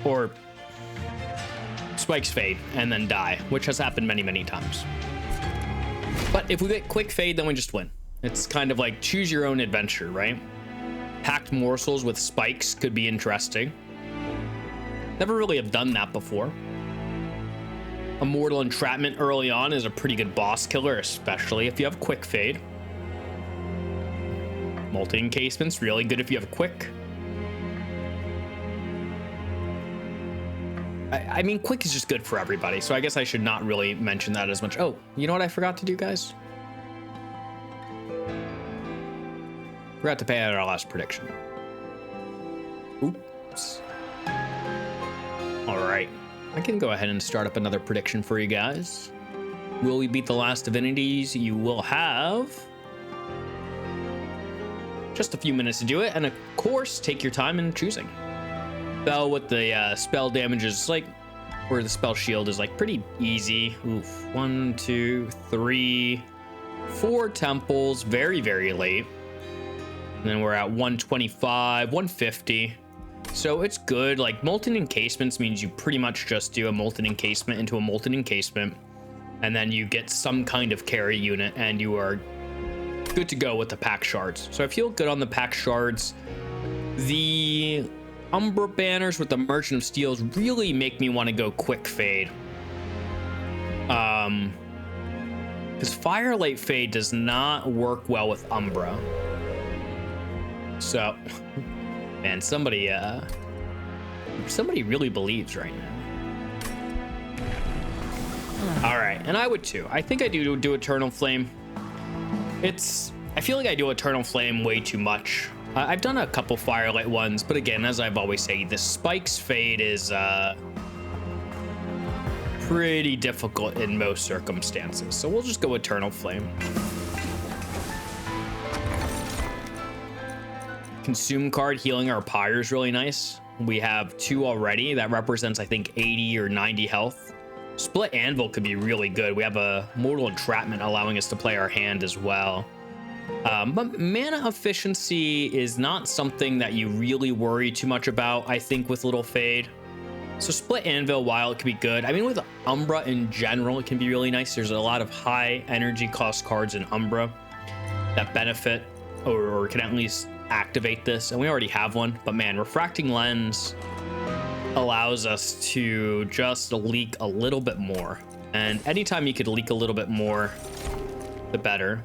or spikes fade and then die, which has happened many, many times. But if we get quick fade, then we just win. It's kind of like choose your own adventure, right? Packed morsels with spikes could be interesting. Never really have done that before. Immortal Entrapment early on is a pretty good boss killer, especially if you have quick fade. Multi-encasement's really good if you have quick. I mean, quick is just good for everybody, so I guess I should not really mention that as much. Oh, you know what I forgot to do, guys? Forgot to pay out our last prediction. Oops. All right. I can go ahead and start up another prediction for you guys. Will we beat the last divinities? You will have just a few minutes to do it, and of course, take your time in choosing. Spell with the spell damage is like, or the spell shield is like pretty easy. Oof. 1, 2, 3, 4 temples, very, very late. And then we're at 125, 150. So it's good. Like molten encasements means you pretty much just do a molten encasement into a molten encasement, and then you get some kind of carry unit, and you are good to go with the Pact Shards. So I feel good on the Pact Shards. The Umbra banners with the Merchant of Steels really make me want to go quick fade. Because Firelight Fade does not work well with Umbra. So, man, somebody really believes right now. All right, and I would too. I think I do Eternal Flame. I feel like I do Eternal Flame way too much. I've done a couple Firelight ones, but again, as I've always said, the Spikes Fade is pretty difficult in most circumstances. So we'll just go Eternal Flame. Consume card, healing our pyre is really nice. We have 2 already. That represents, I think, 80 or 90 health. Split Anvil could be really good. We have a Mortal Entrapment allowing us to play our hand as well. But mana efficiency is not something that you really worry too much about, I think, with Little Fade. So Split Anvil, while it could be good, I mean, with Umbra in general, it can be really nice. There's a lot of high energy cost cards in Umbra that benefit or can at least activate this, and we already have one. But man, Refracting Lens allows us to just leak a little bit more, and anytime you could leak a little bit more, the better.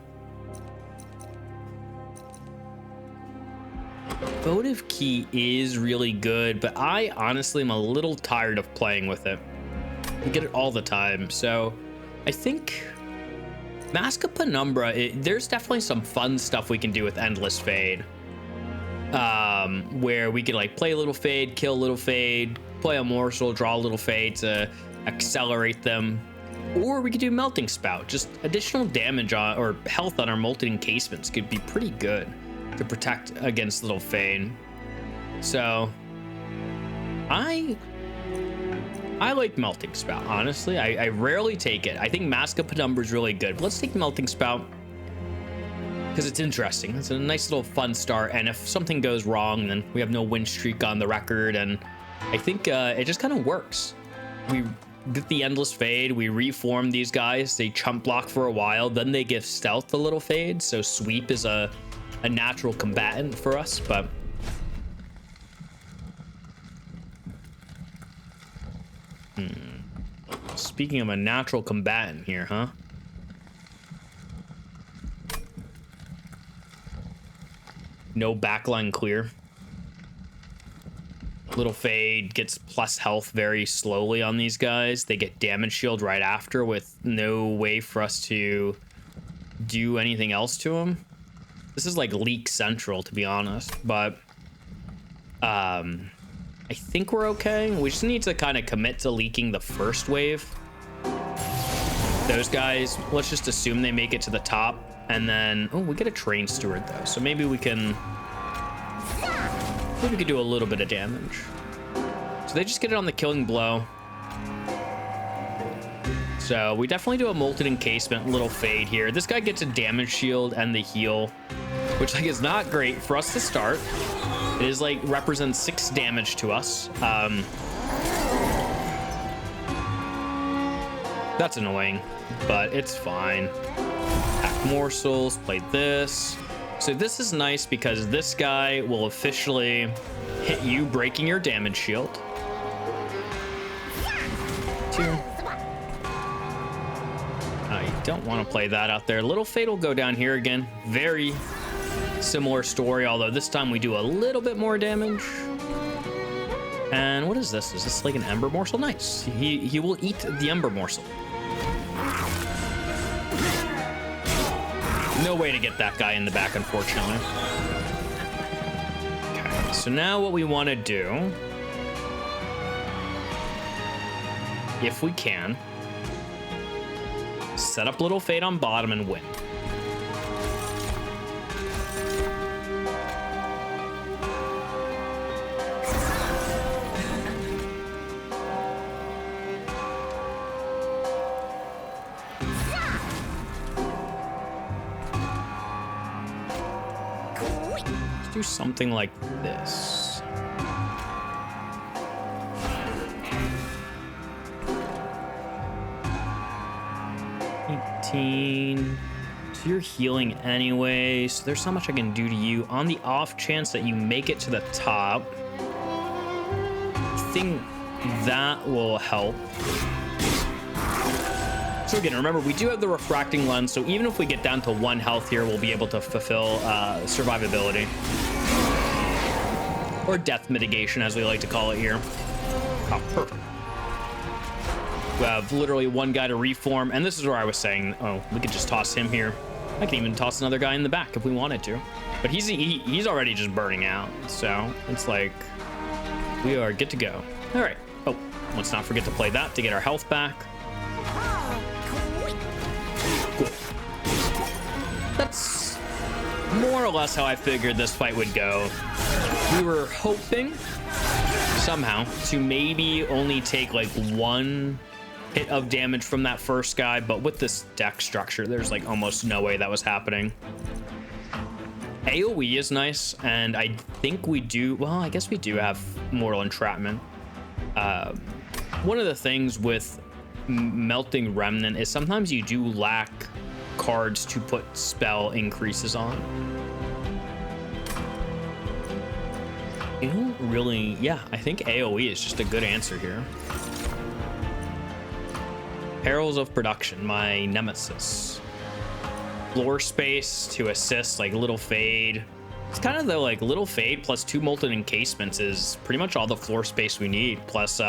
Votive Key is really good, but I honestly am a little tired of playing with it. We get it all the time, so I think Mask of Penumbra, there's definitely some fun stuff we can do with Endless Fade, where we could like play a Little Fade, kill a Little Fade, play a morsel, draw a Little Fade to accelerate them, or we could do Melting Spout. Just additional damage on or health on our molten encasements could be pretty good to protect against Little Fade. So I like Melting Spout, honestly. I rarely take it. I think Mask of Penumbra is really good, but let's take Melting Spout because it's interesting. It's a nice little fun start, and if something goes wrong, then we have no win streak on the record, and I think it just kind of works. We get the Endless Fade, we reform these guys, they chump block for a while, then they give stealth a Little Fade, so sweep is a natural combatant for us. But speaking of a natural combatant here, huh? No backline clear. Little Fade gets plus health very slowly on these guys. They get damage shield right after with no way for us to do anything else to them. This is like leak central, to be honest, but I think we're okay. We just need to kind of commit to leaking the first wave. Those guys, let's just assume they make it to the top, and then we get a Train Steward though, so maybe we could do a little bit of damage. So they just get it on the killing blow. So we definitely do a Molten Encasement, Little Fade here. This guy gets a damage shield and the heal, which like is not great for us to start. It is like represents 6 damage to us. That's annoying, but it's fine. Pact morsels, play this. So this is nice because this guy will officially hit you, breaking your damage shield. 2. You don't want to play that out there. Little Fate will go down here again. Very similar story, although this time we do a little bit more damage. And what is this? Is this like an Ember morsel? Nice. He will eat the Ember morsel. No way to get that guy in the back, unfortunately. Okay, so now what we want to do, if we can, set up Little Fate on bottom and win. Do something like this. So you're healing anyway, so there's not much I can do to you. On the off chance that you make it to the top, I think that will help. So again, remember, we do have the refracting lens, so even if we get down to 1 health here, we'll be able to fulfill survivability. Or death mitigation, as we like to call it here. Oh, perfect. We have literally 1 guy to reform, and this is where I was saying, oh, we could just toss him here. I can even toss another guy in the back if we wanted to. But he's already just burning out, so it's like we are good to go. All right. Oh, let's not forget to play that to get our health back. Cool. That's more or less how I figured this fight would go. We were hoping somehow to maybe only take like 1 hit of damage from that first guy, but with this deck structure, there's like almost no way that was happening. AoE is nice, and I think we do, well, I guess we do have Mortal Entrapment. One of the things with Melting Remnant is sometimes you do lack cards to put spell increases on. You don't really, yeah, I think AoE is just a good answer here. Perils of Production, my nemesis. Floor space to assist, like Little Fade. It's kind of the like Little Fade plus 2 Molten Encasements is pretty much all the floor space we need, plus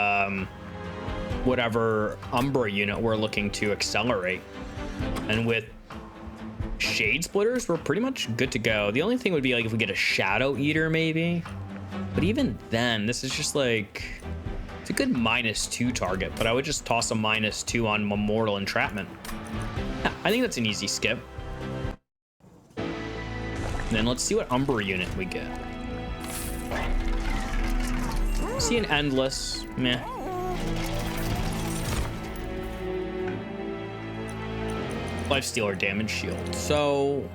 whatever Umbra unit we're looking to accelerate. And with Shade Splitters, we're pretty much good to go. The only thing would be like if we get a Shadow Eater maybe. But even then, this is just like, it's a good -2 target, but I would just toss a -2 on Mortal Entrapment. Yeah, I think that's an easy skip. And then let's see what Umbra unit we get. See an Endless, meh. Lifesteal damage shield. So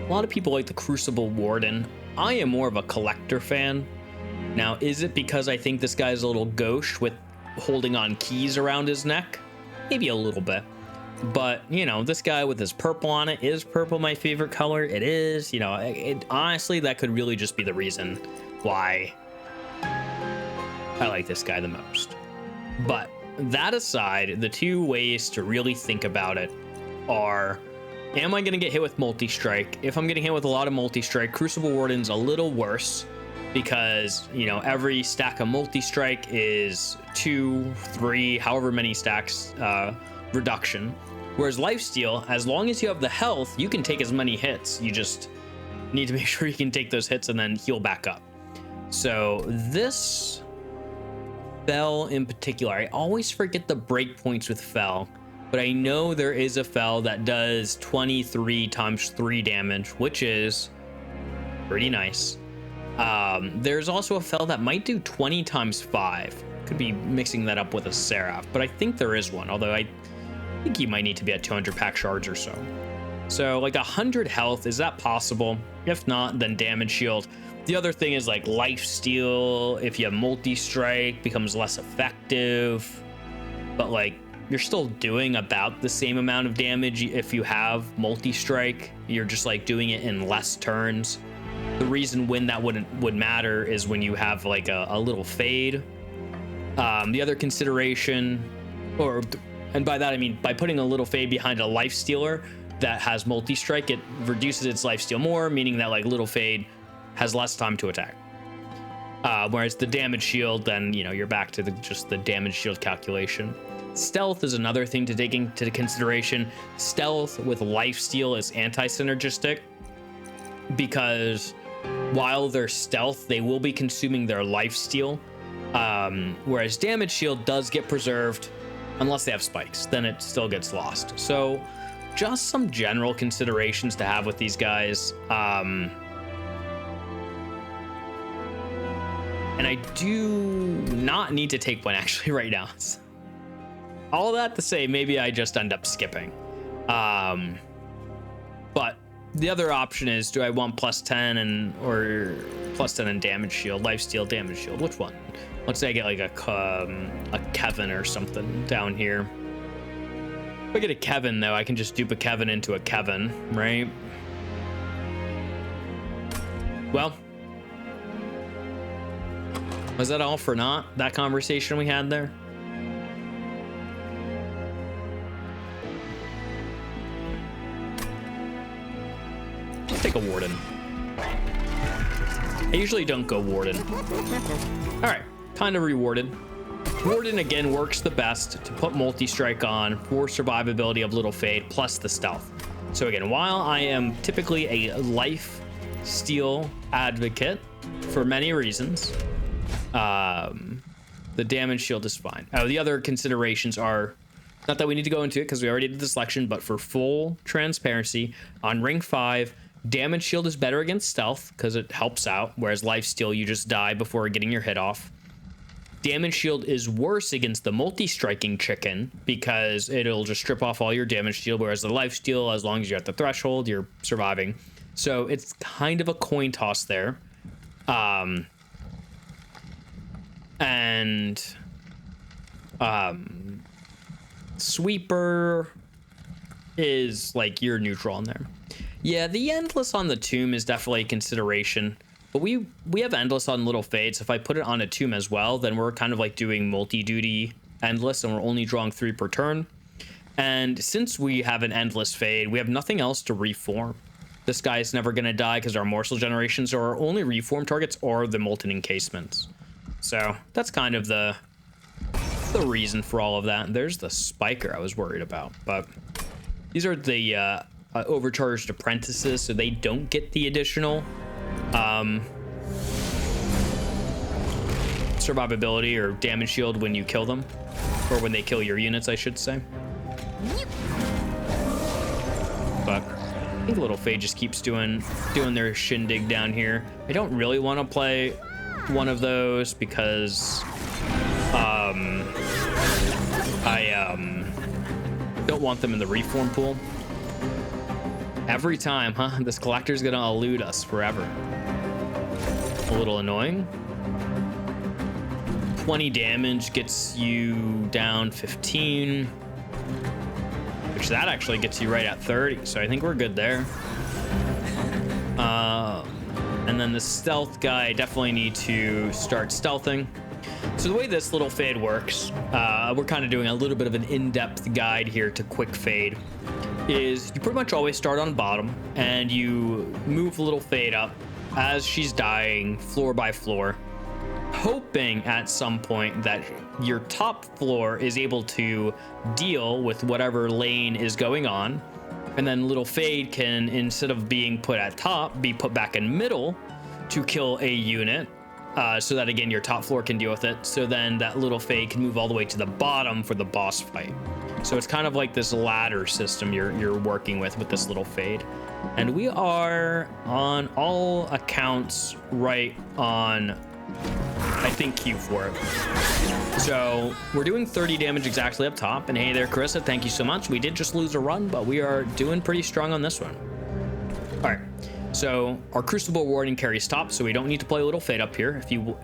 a lot of people like the Crucible Warden. I am more of a collector fan. Now, is it because I think this guy's a little gauche with holding on keys around his neck? Maybe a little bit. But, you know, this guy with his purple on it, is purple my favorite color? It is. You know, honestly, that could really just be the reason why I like this guy the most. But that aside, the 2 ways to really think about it are, am I going to get hit with multi-strike? If I'm getting hit with a lot of multi-strike, Crucible Warden's a little worse because, you know, every stack of multi-strike is 2, 3, however many stacks reduction. Whereas lifesteal, as long as you have the health, you can take as many hits. You just need to make sure you can take those hits and then heal back up. So this Fel in particular, I always forget the breakpoints with Fel, but I know there is a Fel that does 23 times 3 damage, which is pretty nice. There's also a Fel that might do 20 times 5. Could be mixing that up with a Seraph, but I think there is one, although I think he might need to be at 200 pack shards or so. So like 100 health, is that possible? If not, then damage shield. The other thing is like lifesteal. If you have multi-strike, becomes less effective, but like you're still doing about the same amount of damage if you have multi-strike. You're just like doing it in less turns. The reason when that would matter is when you have like a little fade. The other consideration, and by that I mean by putting a little fade behind a life stealer that has multi-strike, it reduces its life steal more, meaning that like little fade has less time to attack. Whereas the damage shield, then you're back to just the damage shield calculation. Stealth is another thing to take into consideration. Stealth with life steal is anti-synergistic because while they're stealth, they will be consuming their life steal. Whereas damage shield does get preserved unless they have spikes, then it still gets lost. So just some general considerations to have with these guys. And I do not need to take one actually right now. All that to say, maybe I just end up skipping. But the other option is, do I want +10 or +10 and damage shield, lifesteal, damage shield? Which one? Let's say I get like a Kevin or something down here. If I get a Kevin though, I can just dupe a Kevin into a Kevin, right? Well, was that all for naught? That conversation we had there? Let's take a Warden. I usually don't go Warden. All right, kind of rewarded. Warden again works the best to put multi-strike on for survivability of Little Fade plus the stealth. So again, while I am typically a life steal advocate for many reasons, the damage shield is fine. The other considerations are, not that we need to go into it because we already did the selection, but for full transparency, on ring 5, damage shield is better against stealth because it helps out, whereas life steal, you just die before getting your hit off. Damage shield is worse against the multi-striking chicken because it'll just strip off all your damage shield, whereas the life steal, as long as you're at the threshold, you're surviving. So it's kind of a coin toss there. Sweeper is like you're neutral in there. Yeah, the endless on the tomb is definitely a consideration, but we have endless on Little Fade, so if I put it on a tomb as well, then we're kind of like doing multi-duty endless, and we're only drawing 3 per turn. And since we have an endless fade, we have nothing else to reform. This guy is never going to die because our morsel generations are our only reform targets or the molten encasements. So that's kind of the reason for all of that. And there's the spiker I was worried about, but these are the overcharged apprentices, so they don't get the additional survivability or damage shield when you kill them, or when they kill your units, I should say. But I think Little Fade just keeps doing their shindig down here. I don't really want to play one of those because I don't want them in the reform pool. Every time, huh? This collector's gonna elude us forever. A little annoying. 20 damage gets you down 15. Which that actually gets you right at 30. So I think we're good there. And then the stealth guy, I definitely need to start stealthing. So the way this Little Fade works, we're kind of doing a little bit of an in-depth guide here to quick fade, is you pretty much always start on bottom and you move Little Fade up as she's dying floor by floor, hoping at some point that your top floor is able to deal with whatever lane is going on. And then Little Fade can, instead of being put at top, be put back in middle to kill a unit. So that again, your top floor can deal with it. So then that Little Fade can move all the way to the bottom for the boss fight. So it's kind of like this ladder system you're working with this Little Fade. And we are on all accounts right on, I think, Q for it. So we're doing 30 damage exactly up top. And hey there, Carissa, thank you so much. We did just lose a run, but we are doing pretty strong on this one. All right. So our Crucible Warden carries top, so we don't need to play Little Fade up here.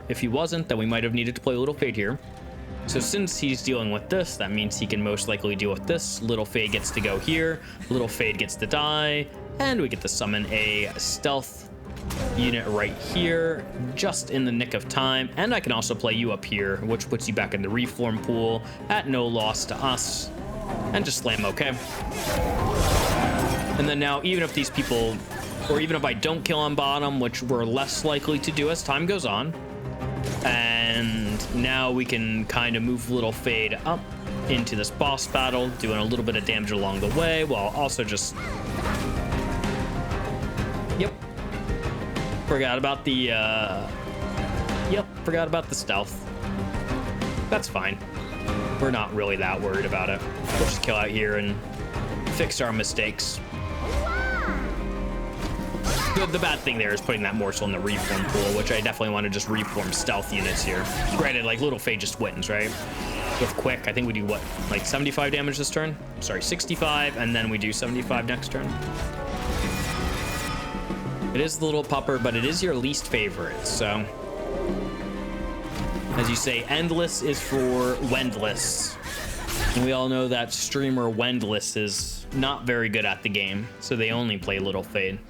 If he wasn't, then we might have needed to play Little Fade here. So since he's dealing with this, that means he can most likely deal with this. Little Fade gets to go here, Little Fade gets to die, and we get to summon a stealth unit right here, just in the nick of time. And I can also play you up here, which puts you back in the reform pool at no loss to us, and just slam okay. And then now, even if these people, or even if I don't kill on bottom, which we're less likely to do as time goes on, and now we can kind of move Little Fade up into this boss battle, doing a little bit of damage along the way, while also just... Yep. Forgot about the, forgot about the stealth. That's fine. We're not really that worried about it. We'll just kill out here and fix our mistakes. The bad thing there is putting that morsel in the reform pool, which I definitely want to just reform stealth units here. Granted, like, Little Fade just wins, right? With Quick, I think we do what, like 75 damage this turn? Sorry, 65, and then we do 75 next turn. It is the little pupper, but it is your least favorite, so... As you say, endless is for wendless. And we all know that streamer Wendless is not very good at the game, so they only play Little Fade.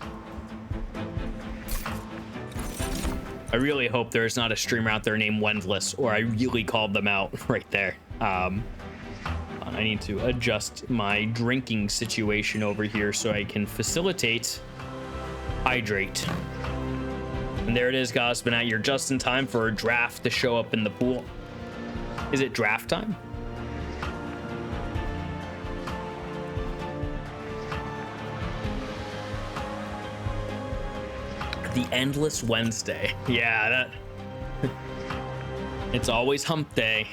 I really hope there's not a streamer out there named Wendless, or I really called them out right there. I need to adjust my drinking situation over here so I can facilitate hydrate. And there it is, guys. Been at your just in time for a draft to show up in the pool. Is it draft time? The Endless Wednesday. Yeah, that... It's always hump day.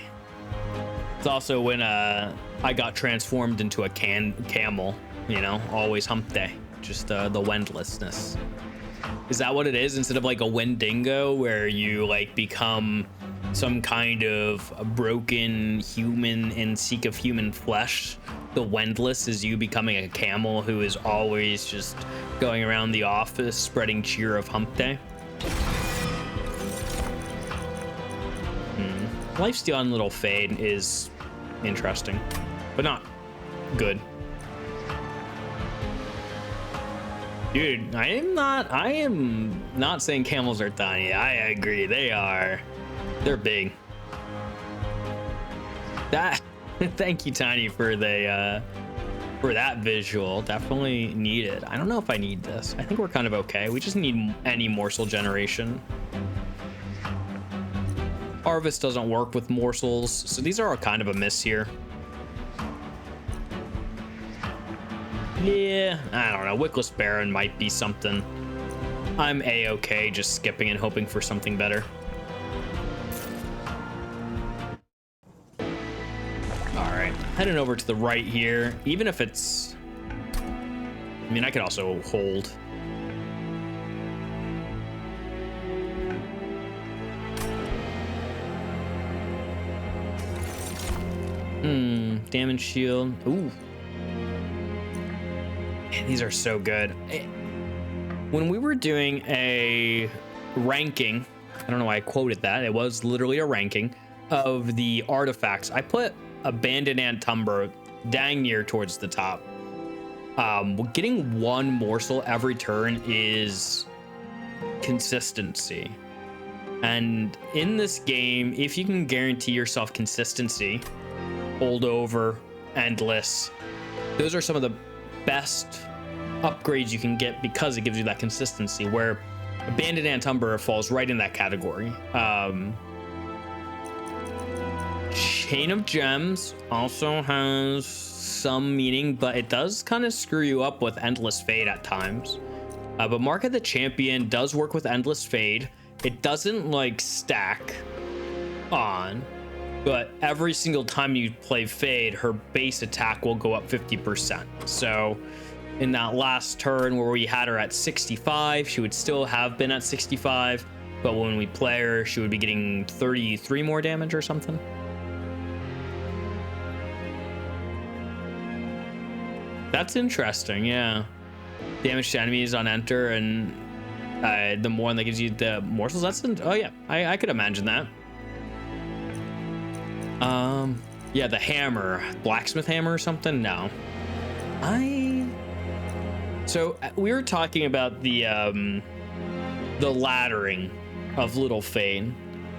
It's also when I got transformed into a camel, you know, always hump day. Just the wendlessness. Is that what it is? Instead of like a Wendigo where you like become some kind of a broken human in seek of human flesh, the wendless is you becoming a camel who is always just going around the office spreading cheer of hump day. Lifesteal on Little Fade is interesting, but not good. Dude, I am not saying camels are tiny. I agree, they're big. That thank you, Tiny, for the for that visual. Definitely need it. I don't know if I need this. I think we're kind of okay. We just need any morsel generation. Harvest doesn't work with morsels, so these are all kind of a miss here. Yeah, I don't know. Wickless Baron might be something. I'm a-okay just skipping and hoping for something better. Alright, heading over to the right here. Even if it's... I mean, I could also hold. Damage shield. Ooh. Man, these are so good. When we were doing a ranking, I don't know why I quoted that. It was literally a ranking of the artifacts. I put Abandoned Umbra dang near towards the top. Getting one morsel every turn is consistency. And in this game, if you can guarantee yourself consistency, hold over, endless, those are some of the best upgrades you can get because it gives you that consistency, where Abandoned Umbra falls right in that category. Chain of Gems also has some meaning, but it does kind of screw you up with Endless Fade at times. But Mark of the Champion does work with Endless Fade. It doesn't like stack on, but every single time you play Fade, her base attack will go up 50%. So in that last turn where we had her at 65, she would still have been at 65, but when we play her, she would be getting 33 more damage or something. That's interesting, yeah. Damage to enemies on enter, and The one that gives you the morsels. Oh yeah, I could imagine that. Yeah, the hammer, blacksmith hammer or something. No, so we were talking about the laddering of Little Fade,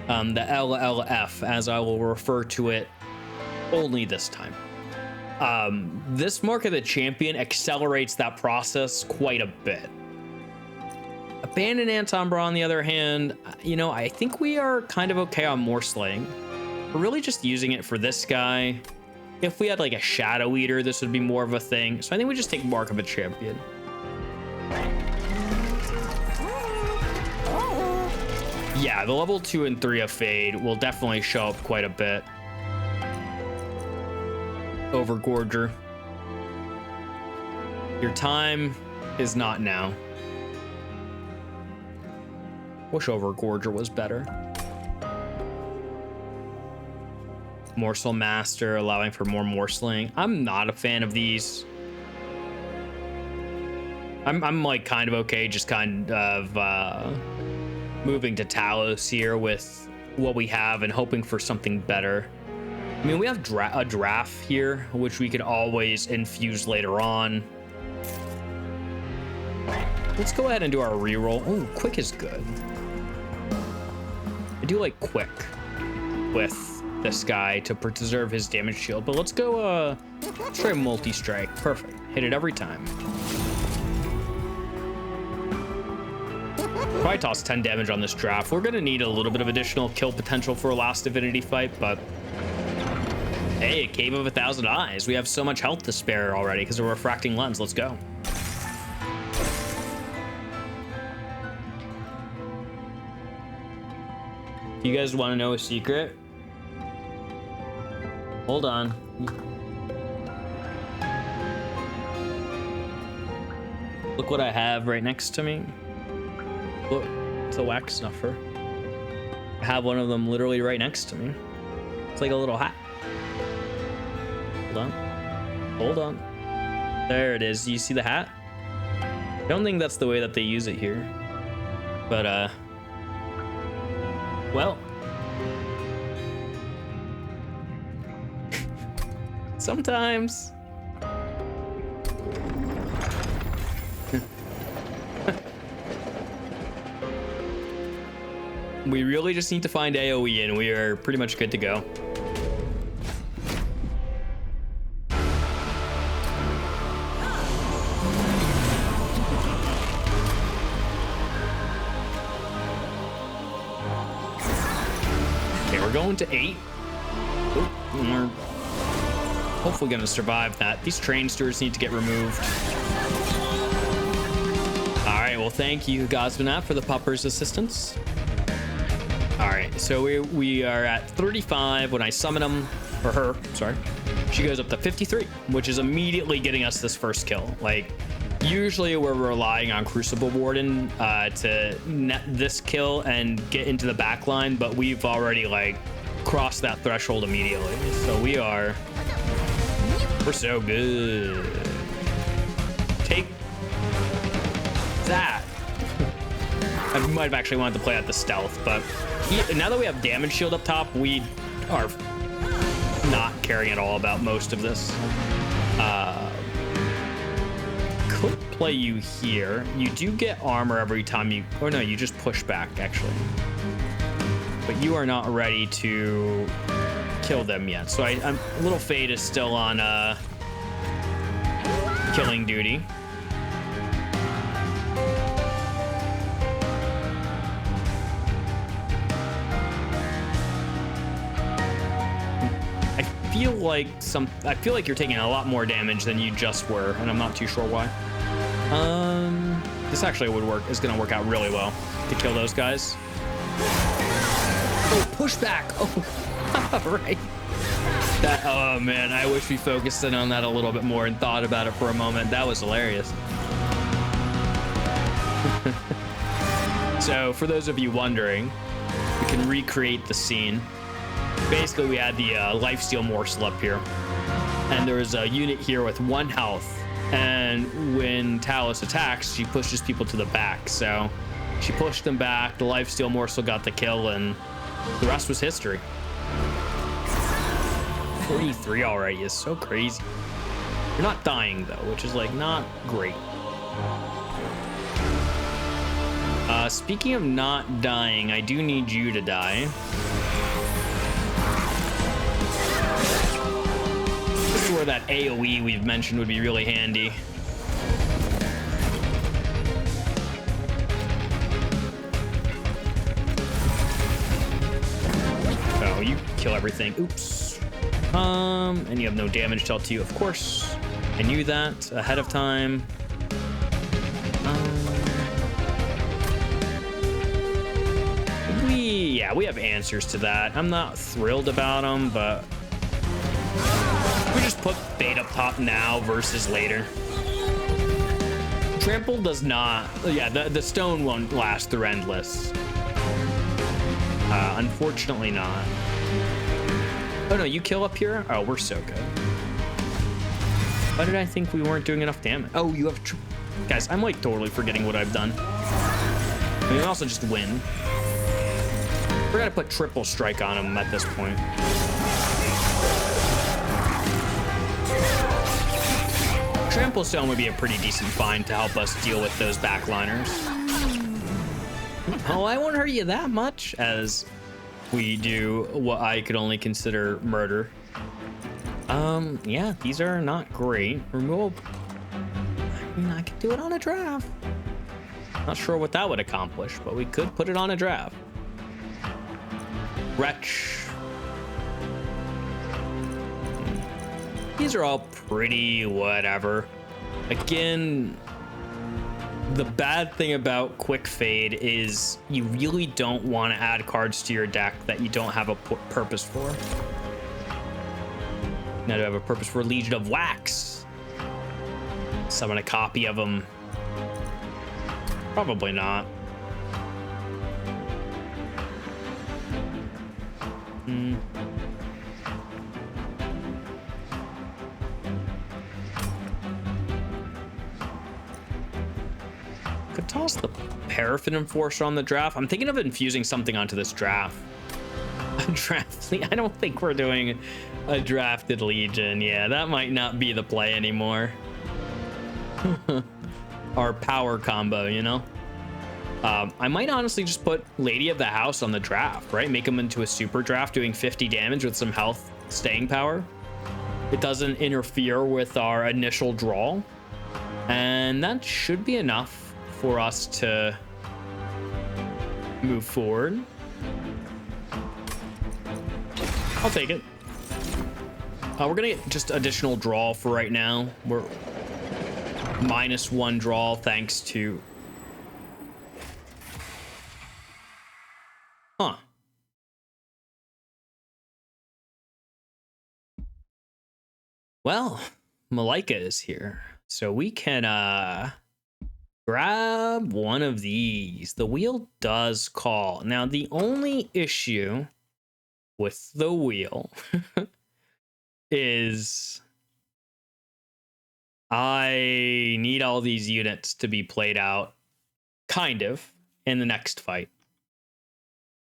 the LLF, as I will refer to it only this time. This Mark of the Champion accelerates that process quite a bit. Abandoned Umbra, on the other hand, I think we are kind of okay on morseling. We're really just using it for this guy. If we had like a Shadow Eater, this would be more of a thing. So I think we just take Mark of a Champion. Yeah, the level 2 and 3 of Fade will definitely show up quite a bit. Overgorger. Your time is not now. Wish Overgorger was better. Morsel Master, allowing for more morseling. I'm not a fan of these. I'm like kind of okay, just kind of moving to Talos here with what we have and hoping for something better. I mean, we have a draft here, which we could always infuse later on. Let's go ahead and do our reroll. Oh, quick is good. I do like quick with this guy to preserve his damage shield, but let's go let's try multi-strike. Perfect. Hit it every time. Probably toss 10 damage on this draft. We're gonna need a little bit of additional kill potential for a last divinity fight, but hey, a Cave of 1,000 Eyes. We have so much health to spare already because of a refracting lens. Let's go. You guys want to know a secret? Hold on. Look what I have right next to me. Look, it's a wax snuffer. I have one of them literally right next to me. It's like a little hat. Hold on. Hold on. There it is. You see the hat? I don't think that's the way that they use it here. But, well. Sometimes. We really just need to find AoE and we are pretty much good to go. Okay, we're going to 8. We're hopefully going to survive that. These train stewards need to get removed. All right, well, thank you, Gosmanat, for the Pupper's assistance. All right, so we are at 35 when I summon him, or her, sorry. She goes up to 53, which is immediately getting us this first kill. Like, usually we're relying on Crucible Warden to net this kill and get into the back line, but we've already, like, crossed that threshold immediately. So we're so good. Take that. I might have actually wanted to play out the stealth, but now that we have damage shield up top, we are not caring at all about most of this. Could play you here. You do get armor every time you, or no, you just push back actually. But you are not ready to kill them yet. So I'm Little Fade is still on killing duty. I feel like you're taking a lot more damage than you just were, and I'm not too sure why. This actually is gonna work out really well to kill those guys. Oh, push back. Oh, right. Oh man, I wish we focused in on that a little bit more and thought about it for a moment. That was hilarious. So for those of you wondering, we can recreate the scene. Basically, we had the lifesteal morsel up here, and there is a unit here with 1 health, and when Talos attacks, she pushes people to the back. So She pushed them back. The lifesteal morsel got the kill, and the rest was history. 43 already is so crazy. You're not dying though, which is like not great. Speaking of not dying, I do need you to die. This is where that AoE we've mentioned would be really handy. Oh, you kill everything. Oops. And you have no damage dealt to you, of course. I knew that ahead of time. We have answers to that. I'm not thrilled about them, but we just put Fade up top now versus later. Trample does not. Yeah, the stone won't last through endless. Unfortunately not. Oh no, you kill up here? Oh, we're so good. Why did I think we weren't doing enough damage? Oh, you have... Guys, I'm like totally forgetting what I've done. We can also just win. We're gonna put triple strike on him at this point. Trample Stone would be a pretty decent find to help us deal with those backliners. Oh, I won't hurt you that much as we do what I could only consider murder. Yeah, these are not great. Removal. I mean, I could do it on a draft. Not sure what that would accomplish, but we could put it on a draft. Wretch. These are all pretty whatever. Again, the bad thing about quick fade is you really don't want to add cards to your deck that you don't have a purpose for. Now do I have a purpose for Legion of Wax? Summon a copy of them. Probably not. Could toss the Paraffin Enforcer on the draft. I'm thinking of infusing something onto this draft. A draft. I don't think we're doing a drafted Legion. Yeah, that might not be the play anymore. Our power combo, you know? I might honestly just put Lady of the House on the draft, right? Make him into a super draft doing 50 damage with some health staying power. It doesn't interfere with our initial draw. And that should be enough for us to move forward. I'll take it. We're gonna get just additional draw for right now. We're -1 draw thanks to... Huh. Well, Malika is here, so we can grab one of these. The wheel does call. Now, the only issue with the wheel is I need all these units to be played out kind of in the next fight.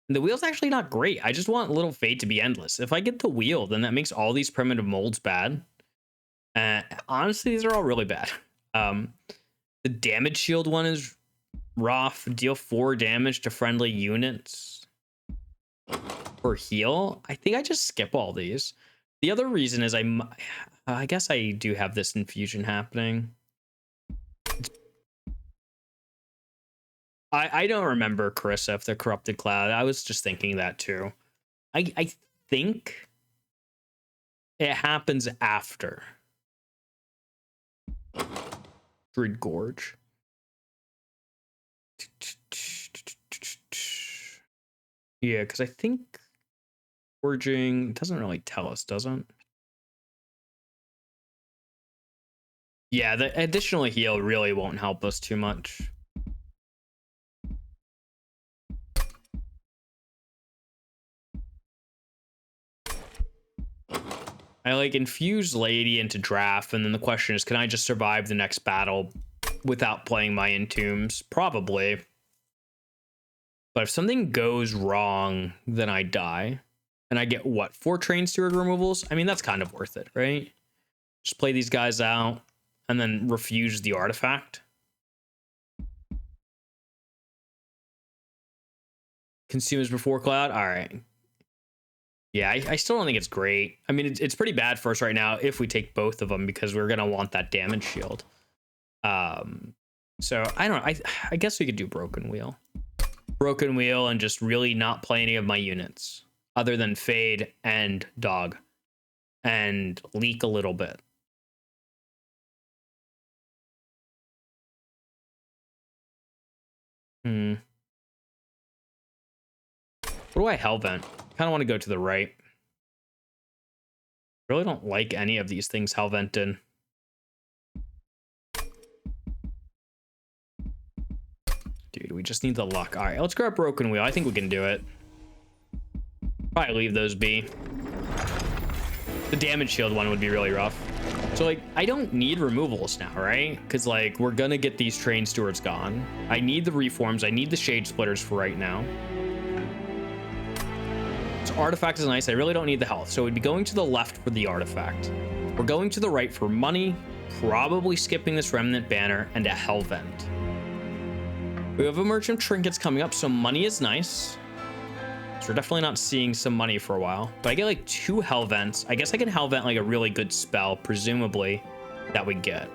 The wheel's actually not great. I just want Little Fate to be endless. If I get the wheel, then that makes all these primitive molds bad. Honestly, these are all really bad. The damage shield one is rough. Deal 4 damage to friendly units for heal. I think I just skip all these. The other reason is I guess I do have this infusion happening. I don't remember Carissa, the Corrupted Cloud. I was just thinking that too. I think it happens after Druid Gorge. Yeah, because I think Forging doesn't really tell us, doesn't? Yeah, the additional heal really won't help us too much. I like infuse Lady into draft, and then the question is, can I just survive the next battle without playing my Entombs? Probably. But if something goes wrong, then I die. And I get what? 4 Train Steward removals? I mean, that's kind of worth it, right? Just play these guys out and then refuse the artifact. Consumes before cloud? All right. Yeah, I still don't think it's great. I mean, it's pretty bad for us right now if we take both of them because we're going to want that damage shield. So, I don't know. I guess we could do Broken Wheel. Broken Wheel and just really not play any of my units other than Fade and Dog. And leak a little bit. What do I Hellvent? Kind of want to go to the right. Really don't like any of these things Hellvented. Dude, we just need the luck. All right, let's grab Broken Wheel. I think we can do it. Probably leave those be. The damage shield one would be really rough. So, like, I don't need removals now, right? Because, like, we're going to get these Train Stewards gone. I need the Reforms. I need the Shade Splitters for right now. So artifact is nice. I really don't need the health. So we'd be going to the left for the artifact. We're going to the right for money, probably skipping this Remnant banner, and a Hellvent. We have a Merchant Trinkets coming up, so money is nice. So we're definitely not seeing some money for a while. But I get like 2 Hellvents. I guess I can Hellvent like a really good spell, presumably, that we get.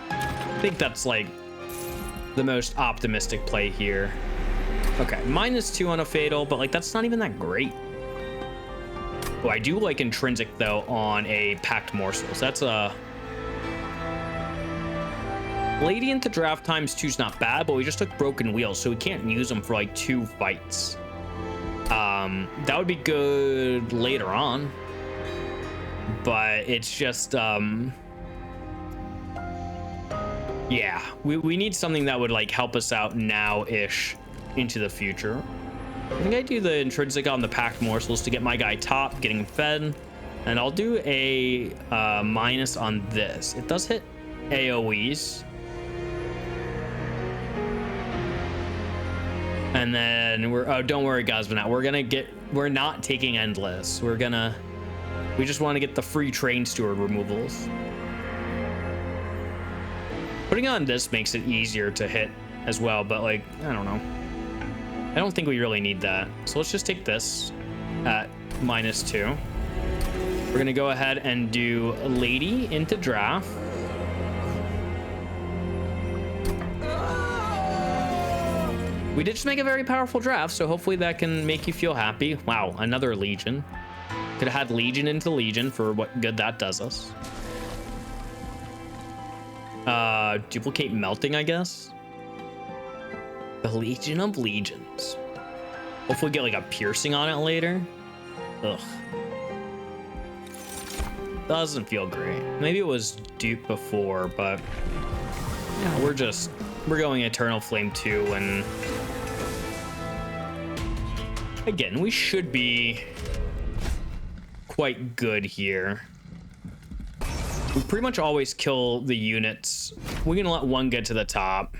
I think that's like the most optimistic play here. Okay, -2 on a Fatal, but like that's not even that great. Oh, I do like Intrinsic though on a Pact Morsels. That's a Lady into draft times 2 is not bad, but we just took Broken Wheels, so we can't use them for like 2 fights. That would be good later on, but it's just yeah, we need something that would like help us out now-ish into the future. I think I do the Intrinsic on the Pact Morsels to get my guy top, getting fed, and I'll do a minus on this. It does hit AoEs. And then oh, don't worry guys, we're not taking Endless. We just want to get the free Train Steward removals. Putting on this makes it easier to hit as well, but like, I don't know. I don't think we really need that. So let's just take this at -2. We're gonna go ahead and do Lady into draft. We did just make a very powerful draft, so hopefully that can make you feel happy. Wow, another Legion. Could have had Legion into Legion for what good that does us. Duplicate Melting, I guess. The Legion of Legions. Hopefully get like a piercing on it later. Ugh. Doesn't feel great. Maybe it was dupe before, but yeah, we're going Eternal Flame 2, and again, we should be quite good here. We pretty much always kill the units. We're gonna let one get to the top.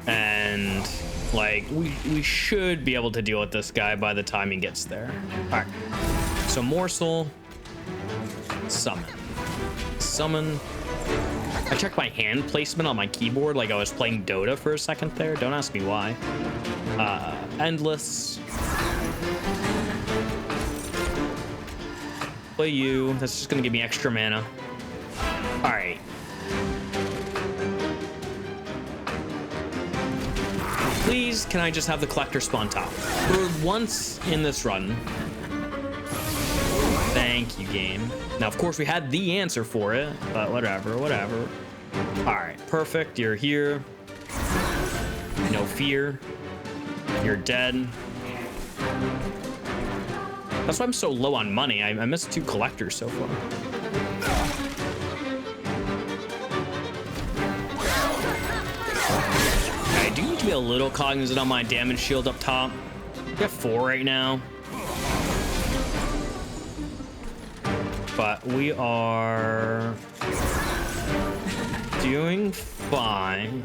And like we should be able to deal with this guy by the time he gets there. All right, so Morsel, summon. I checked my hand placement on my keyboard like I was playing Dota for a second there. Don't ask me why. Endless. Play you. That's just gonna give me extra mana. All right. Please, can I just have the collector spawn top? For once in this run. Thank you, game. Now, of course, we had the answer for it, but whatever. All right, perfect. You're here. No fear. You're dead. That's why I'm so low on money. I missed 2 collectors so far. I do need to be a little cognizant on my damage shield up top. We have 4 right now. But we are doing fine.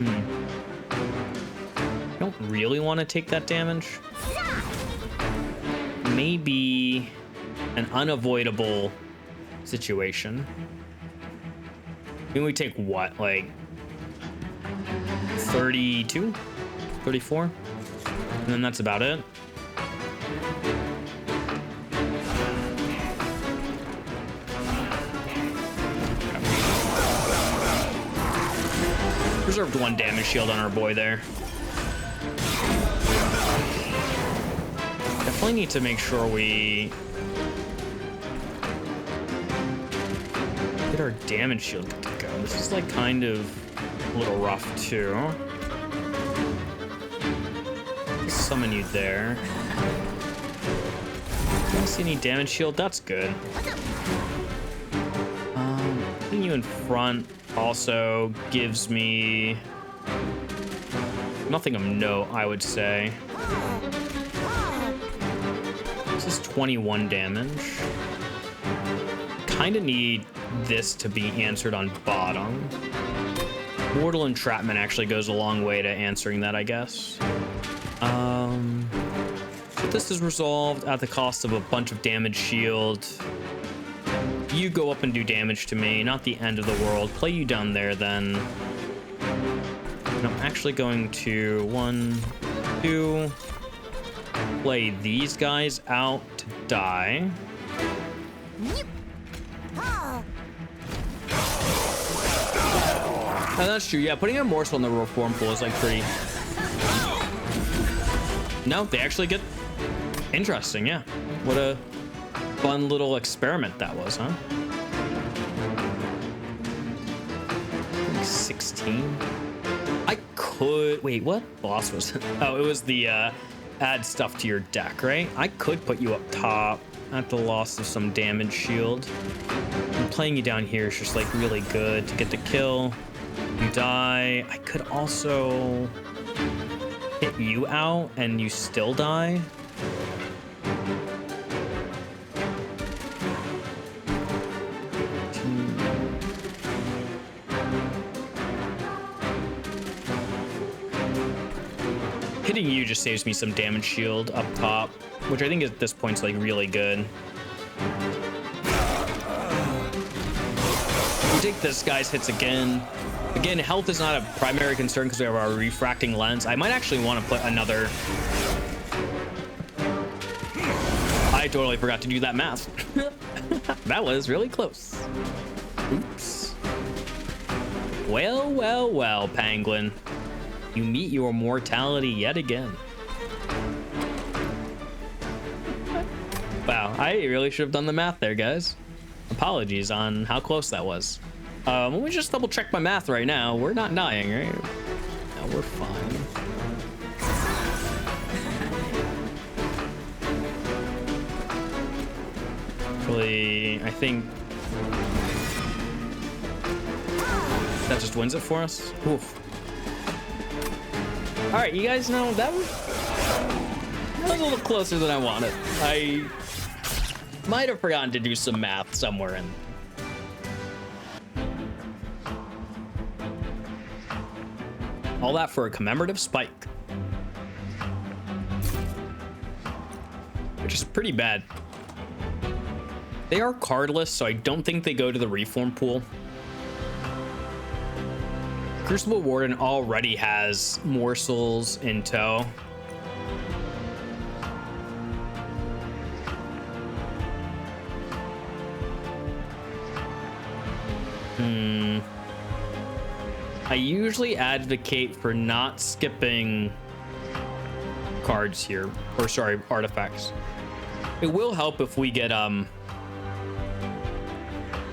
I don't really want to take that damage. Maybe an unavoidable situation. Maybe we take what, like 32, 34, and then that's about it. Reserved 1 damage shield on our boy there. Definitely need to make sure we get our damage shield to go. This is like kind of a little rough too. Summon you there. Don't see any damage shield. That's good. Putting you in front also gives me nothing of note, I would say. This is 21 damage. Kind of need this to be answered on bottom. Mortal Entrapment actually goes a long way to answering that, I guess. So this is resolved at the cost of a bunch of damage shield. You go up and do damage to me, not the end of the world. Play you down there then. And I'm actually going to 1, 2, play these guys out to die. Oh, that's true. Yeah, putting a morsel in the reform pool is like pretty. No, they actually get interesting. Yeah, what a fun little experiment that was, huh? 16. I could wait. What boss was it? Oh, it was the add stuff to your deck, right? I could put you up top at the loss of some damage shield. And playing you down here is just like really good to get the kill. You die. I could also hit you out and you still die. Hitting you just saves me some damage shield up top, which I think at this point is like really good. We take this guy's hits again. Again, health is not a primary concern because we have our refracting lens. I might actually want to put another. I totally forgot to do that math. That was really close. Oops. Well, well, well, Penguin. You meet your mortality yet again. Wow, I really should have done the math there, guys. Apologies on how close that was. Let me just double check my math right now. We're not dying, right? No, we're fine. Actually, I think that just wins it for us. Oof. All right, you guys know that was a little closer than I wanted. I might have forgotten to do some math somewhere in. All that for a commemorative spike, which is pretty bad. They are cardless, so I don't think they go to the reform pool. Crucible Warden already has morsels in tow. I usually advocate for not skipping cards here, or sorry, artifacts. It will help if we get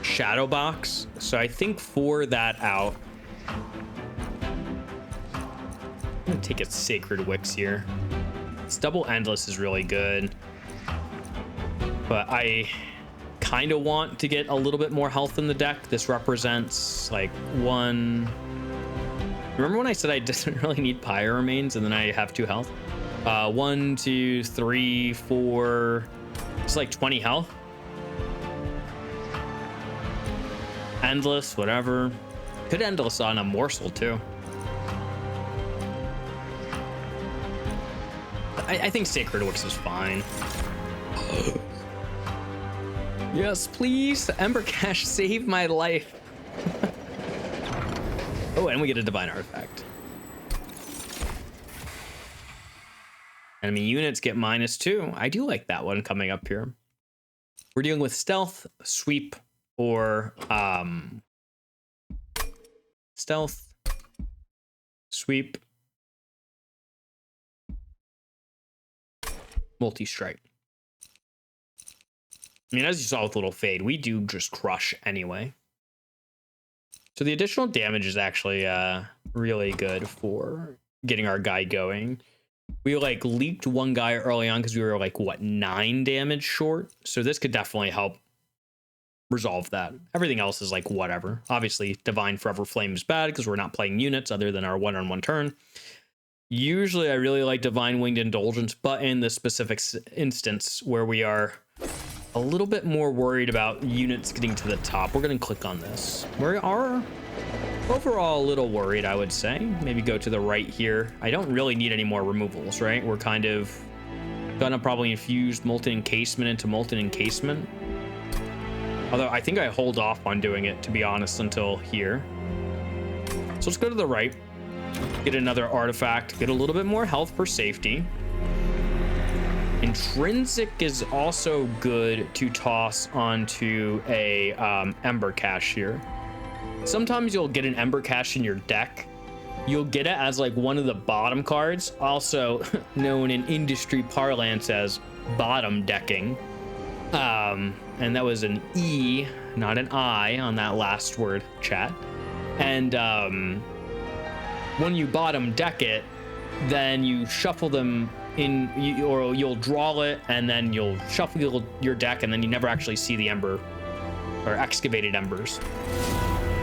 Shadow Box, so I think for that out, I'm gonna take a Sacred Wicks here. This double Endless is really good, but I kind of want to get a little bit more health in the deck. This represents like one. Remember when I said I didn't really need Pyre Remains and then I have 2 health? 1, 2, 3, 4. It's like 20 health. Endless, whatever. Could Endless on a morsel too. I think Sacred Wicks is fine. Yes, please. Ember Cache, save my life. Oh, and we get a Divine Artifact. Enemy units get -2. I do like that one coming up here. We're dealing with stealth, sweep, or stealth, sweep, multi-strike. I mean, as you saw with Little Fade, we do just crush anyway. So the additional damage is actually really good for getting our guy going. We like leaked one guy early on because we were like, what, 9 damage short? So this could definitely help resolve that. Everything else is like whatever. Obviously, Divine Forever Flame is bad because we're not playing units other than our one-on-one turn. Usually, I really like Divine Winged Indulgence, but in this specific instance where we are a little bit more worried about units getting to the top, we're going to click on this. We are overall a little worried, I would say. Maybe go to the right here. I don't really need any more removals, right? We're kind of gonna probably infuse Molten Encasement into Molten Encasement. Although I think I hold off on doing it, to be honest, until here. So let's go to the right, get another artifact, get a little bit more health for safety. Intrinsic is also good to toss onto a Ember Cache here. Sometimes you'll get an Ember Cache in your deck. You'll get it as like one of the bottom cards, also known in industry parlance as bottom decking. And that was an E, not an I on that last word, chat. And when you bottom deck it, then you shuffle them in, or you'll draw it, and then you'll shuffle your deck, and then you never actually see the Ember or Excavated Embers.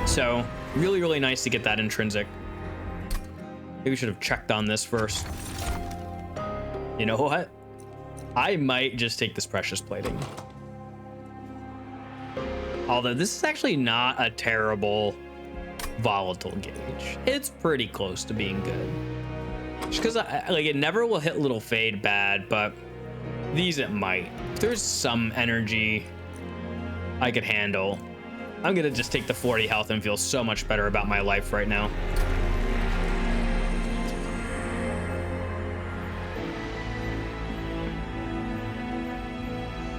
So really, really nice to get that intrinsic. Maybe we should have checked on this first. You know what? I might just take this Precious Plating. Although this is actually not a terrible volatile gauge. It's pretty close to being good. Just because like it never will hit Little Fade bad, but these it might. If there's some energy I could handle, I'm gonna just take the 40 health and feel so much better about my life right now.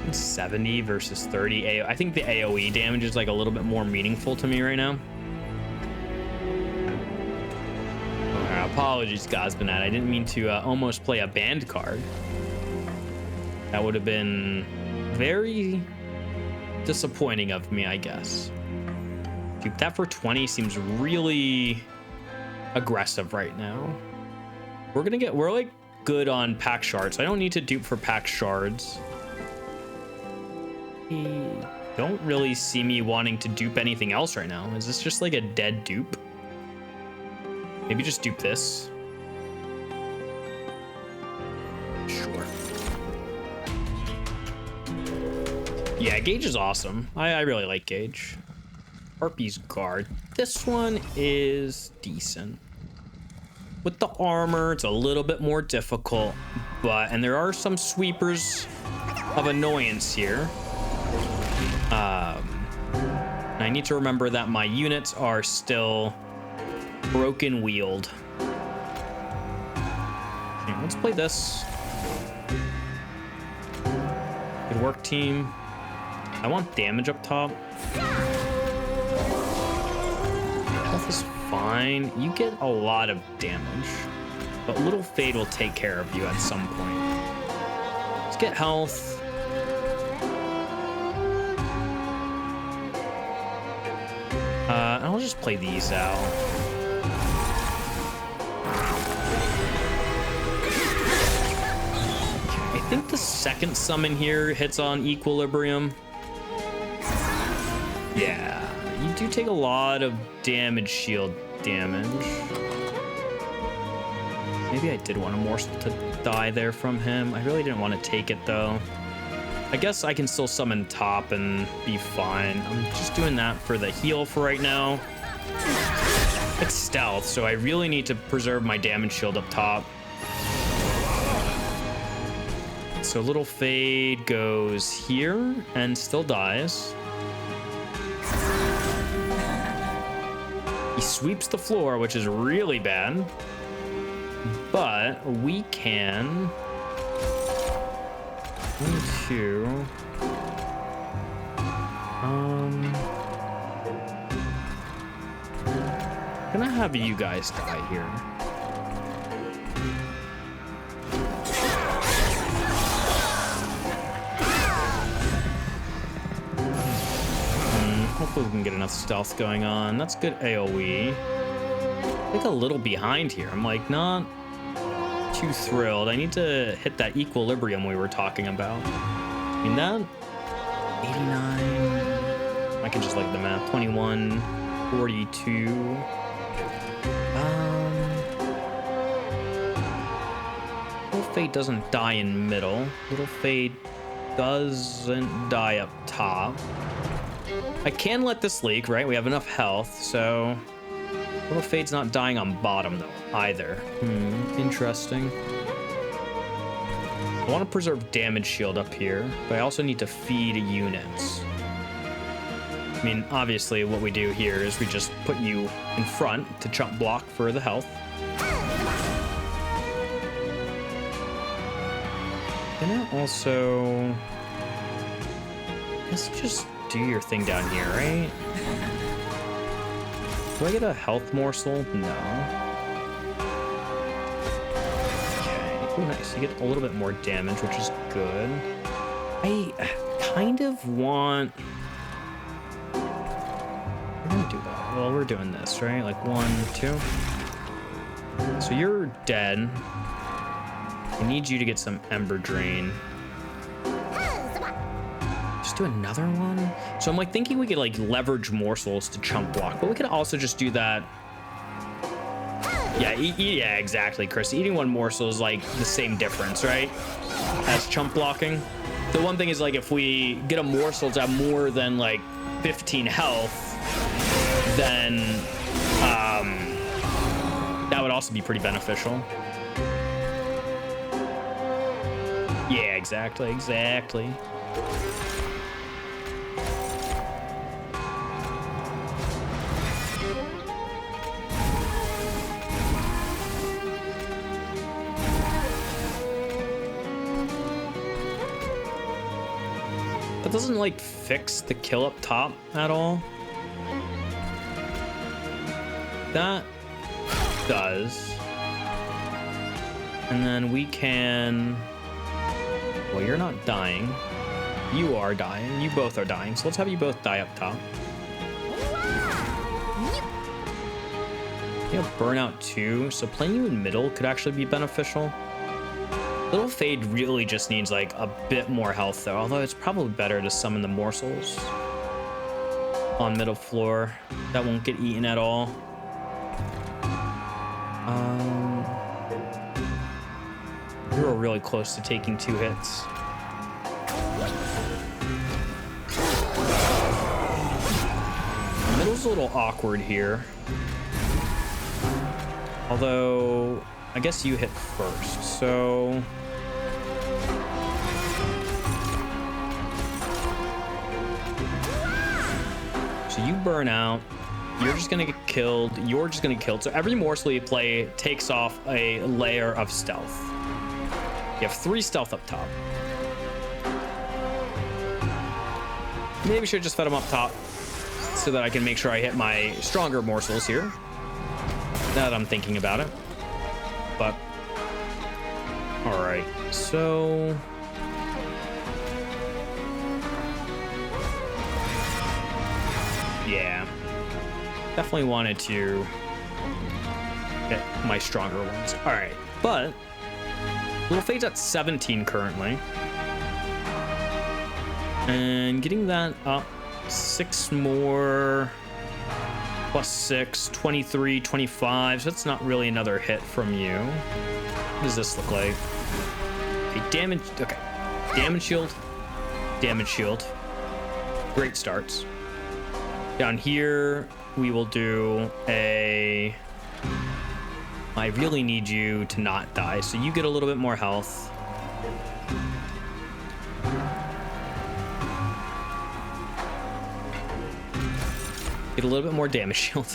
It's 70 versus 30 I think the AoE damage is like a little bit more meaningful to me right now. Apologies, Gosbinat. I didn't mean to almost play a banned card. That would have been very disappointing of me, I guess. Dude, that for 20 seems really aggressive right now. We're like good on Pact Shards. I don't need to dupe for Pact Shards. I don't really see me wanting to dupe anything else right now. Is this just like a dead dupe? Maybe just dupe this. Sure. Yeah, Gauge is awesome. I really like Gauge. Harpy's Guard. This one is decent. With the armor, it's a little bit more difficult, and there are some sweepers of annoyance here. I need to remember that my units are still broken wheeled. Okay, let's play this. Good work, team. I want damage up top. Health is fine. You get a lot of damage, but Little Fade will take care of you at some point. Let's get health. I'll just play these out. I think the second summon here hits on Equilibrium. Yeah, you do take a lot of damage shield damage. Maybe I did want a morsel to die there from him. I really didn't want to take it though. I guess I can still summon top and be fine. I'm just doing that for the heal for right now. It's stealth, so I really need to preserve my damage shield up top. so little Fade goes here and still dies. He sweeps the floor, which is really bad. But we can... 1, 2... Gonna have you guys die here. Hopefully we can get enough stealth going on. That's good AoE. I think a little behind here. I'm like not too thrilled. I need to hit that equilibrium we were talking about. I mean that 89. I can just like the math. 21, 42. Little Fade doesn't die in middle. Little Fade doesn't die up top. I can let this leak, right? We have enough health, so Little Fade's not dying on bottom though either. Interesting. I want to preserve damage shield up here, but I also need to feed units. I mean, obviously what we do here is we just put you in front to chump block for the health. And also, let's just do your thing down here, right? Do I get a health morsel? No. Okay. Ooh, nice. You get a little bit more damage, which is good. I kind of want... We're gonna do that. Well, we're doing this, right? Like 1, 2. So you're dead. I need you to get some Ember Drain. Just do another one. So I'm like thinking we could like leverage morsels to chump block, but we could also just do that. Yeah, yeah, exactly, Chris. Eating one morsel is like the same difference, right? As chump blocking. The one thing is like if we get a morsel to have more than like 15 health, then that would also be pretty beneficial. Yeah, exactly. That doesn't like fix the kill up top at all. That does. And then we can... Well, you're not dying. You are dying. You both are dying. So let's have you both die up top. You have burnout too. So playing you in middle could actually be beneficial. Little Fade really just needs like a bit more health though. Although it's probably better to summon the morsels on middle floor. That won't get eaten at all. We were really close to taking 2 hits. Middle's a little awkward here. Although, I guess you hit first, so... So you burn out. You're just gonna get killed. You're just gonna get killed. So every morsel you play takes off a layer of stealth. You have 3 stealth up top. Maybe should have just fed them up top so that I can make sure I hit my stronger morsels here. Now that I'm thinking about it. But, all right, so. Yeah, definitely wanted to hit my stronger ones. All right, but Little Fade's at 17 currently. And getting that up 6 more plus 6, 23, 25. So that's not really another hit from you. What does this look like? Okay, damage. Okay, damage shield, damage shield. Great starts. Down here, we will do a... I really need you to not die, so you get a little bit more health. Get a little bit more damage shield.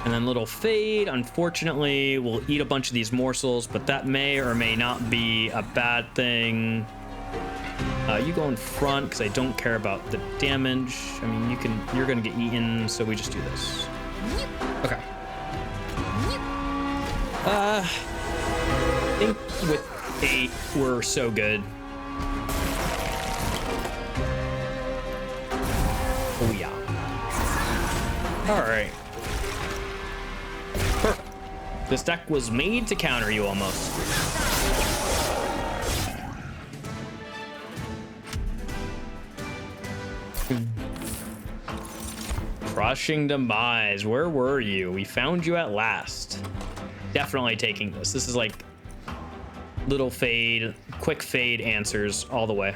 And then little fade, unfortunately, will eat a bunch of these morsels, but that may or may not be a bad thing. You go in front because I don't care about the damage. I mean, you're gonna get eaten, so we just do this. Okay. I think with 8, we're so good. Oh yeah. All right. Perfect. This deck was made to counter you almost. Crushing Demise, where were you? We found you at last. Definitely taking this. This is like little fade, quick fade answers all the way.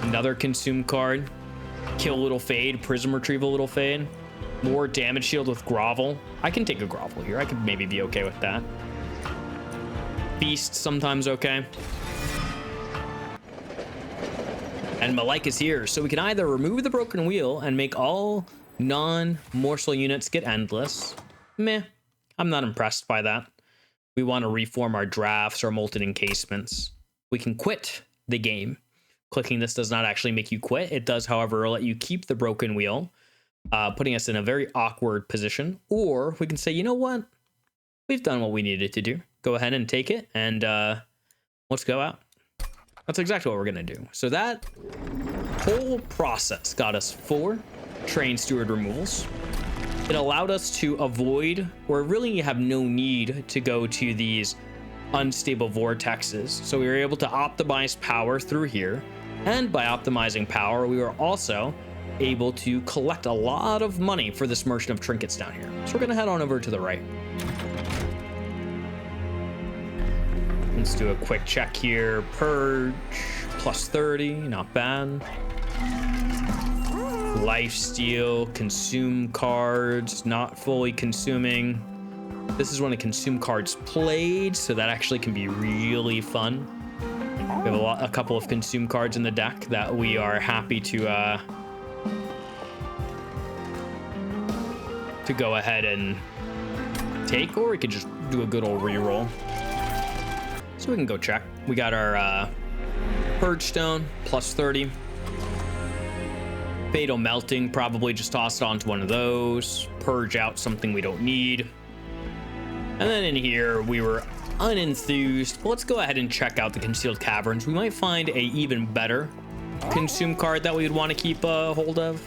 Another consume card. Kill little fade, prism retrieval little fade. More damage shield with grovel. I can take a grovel here. I could maybe be okay with that. Beast sometimes okay. And Malik is here, so we can either remove the broken wheel and make all non-morsel units get endless. Meh, I'm not impressed by that. We want to reform our drafts, our molten encasements. We can quit the game. Clicking this does not actually make you quit. It does, however, let you keep the broken wheel, putting us in a very awkward position. Or we can say, you know what? We've done what we needed to do. Go ahead and take it, and let's go out. That's exactly what we're gonna do. So that whole process got us 4 Train Steward removals. It allowed us to avoid, or really you have no need to go to these unstable vortexes. So we were able to optimize power through here. And by optimizing power, we were also able to collect a lot of money for this Merchant of Trinkets down here. So we're gonna head on over to the right. Let's do a quick check here. Purge, plus 30, not bad. Lifesteal, consume cards, not fully consuming. This is when a consume card's played, so that actually can be really fun. We have a couple of consume cards in the deck that we are happy to go ahead and take, or we could just do a good old reroll. So we can go check. We got our Purge Stone, plus 30. Fatal Melting, probably just toss it onto one of those. Purge out something we don't need. And then in here, we were unenthused. But let's go ahead and check out the Concealed Caverns. We might find a even better consume card that we would want to keep hold of.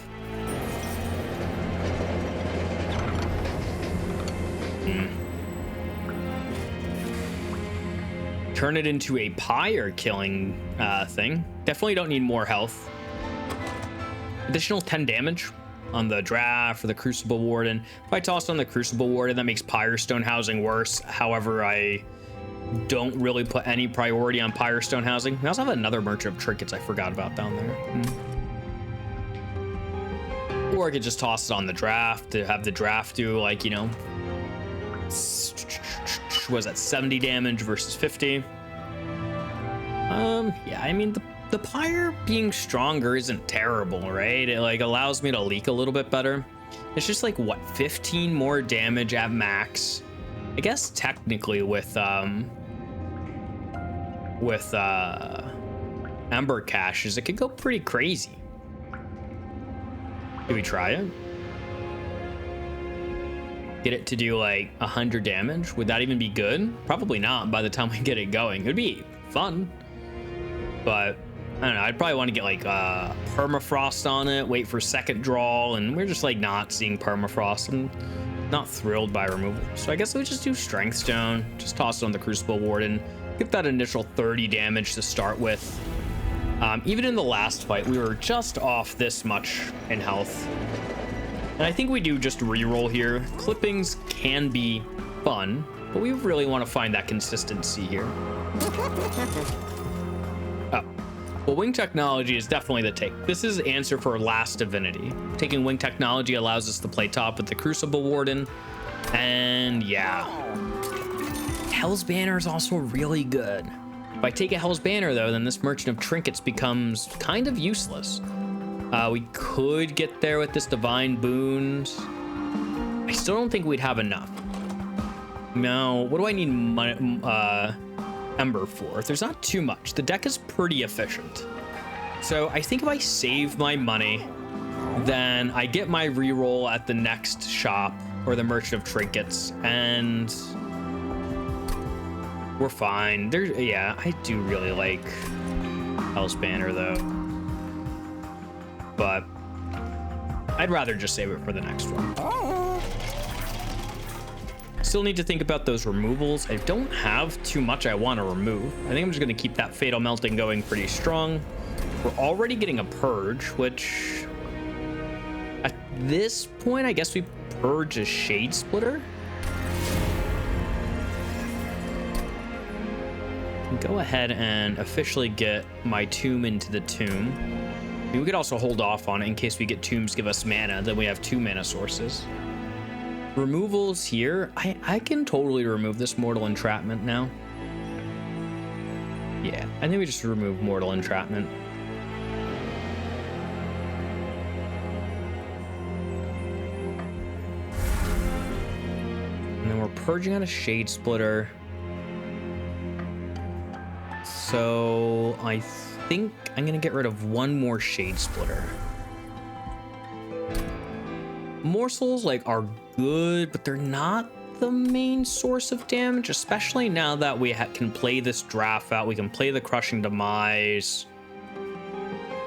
Turn it into a pyre killing thing. Definitely don't need more health. Additional 10 damage on the draft for the Crucible Warden. If I toss on the Crucible Warden, that makes Pyre Stone housing worse. However, I don't really put any priority on Pyre Stone housing. We also have another Merchant of Trinkets I forgot about down there. Or I could just toss it on the draft to have the draft do, like, you know, was that 70 damage versus 50? Yeah, I mean, the pyre being stronger isn't terrible, right? It like allows me to leak a little bit better. It's just like, what, 15 more damage at max? I guess technically with Ember Caches, it could go pretty crazy. Do we try it? Get it to do like 100 damage? Would that even be good? Probably not by the time we get it going. It'd be fun, but I don't know. I'd probably want to get like permafrost on it, wait for second draw, and we're just like not seeing permafrost. I'm not thrilled by removal. So I guess we just do Strength Stone, just toss it on the Crucible Warden, get that initial 30 damage to start with. Even in the last fight, we were just off this much in health. And I think we do just reroll here. Clippings can be fun, but we really want to find that consistency here. Oh, well, Wing Technology is definitely the take. This is answer for Last Divinity. Taking Wing Technology allows us to play top with the Crucible Warden. And yeah, Hell's Banner is also really good. If I take a Hell's Banner though, then this Merchant of Trinkets becomes kind of useless. We could get there with this divine boon. I still don't think we'd have enough. Now, what do I need Ember for? There's not too much. The deck is pretty efficient. So I think if I save my money, then I get my reroll at the next shop or the Merchant of Trinkets, and we're fine. Yeah, I do really like Hell's Banner though, but I'd rather just save it for the next one. Still need to think about those removals. I don't have too much I want to remove. I think I'm just going to keep that Fatal Melting going pretty strong. We're already getting a Purge, which at this point, I guess we purge a Shade Splitter. Go ahead and officially get my Tomb into the Tomb. We could also hold off on it in case we get Tombs give us mana, then we have 2 mana sources. Removals here, I can totally remove this Mortal Entrapment now. Yeah, I think we just remove Mortal Entrapment. And then we're purging out a Shade Splitter. So I think I'm gonna get rid of 1 more Shade Splitter. Morsels are good, but they're not the main source of damage, especially now that we can play this draft out. We can play the Crushing Demise.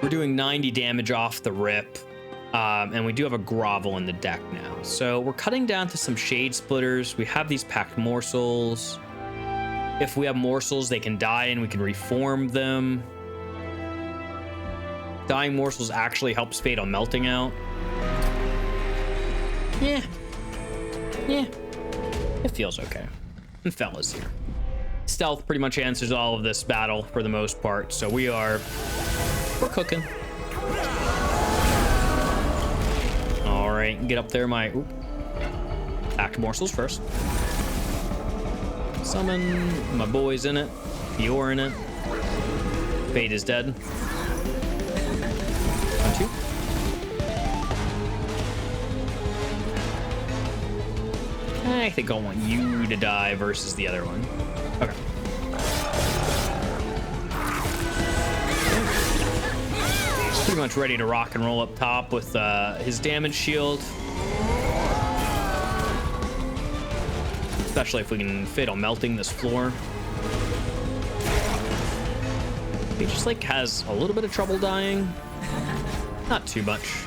We're doing 90 damage off the rip, and we do have a Grovel in the deck now. So we're cutting down to some Shade Splitters. We have these Pact Morsels. If we have Morsels, they can die and we can reform them. Dying Morsels actually helps Fatal Melting out. Yeah, it feels okay. And Fella's here. Stealth pretty much answers all of this battle for the most part, so we're cooking. All right, get up there, Pact Morsels first. Summon, my boy's in it, you're in it. Fate is dead. 1, 2. I think I want you to die versus the other one. Okay. He's pretty much ready to rock and roll up top with his damage shield. Especially if we can Fatal Melting this floor. He just has a little bit of trouble dying. Not too much.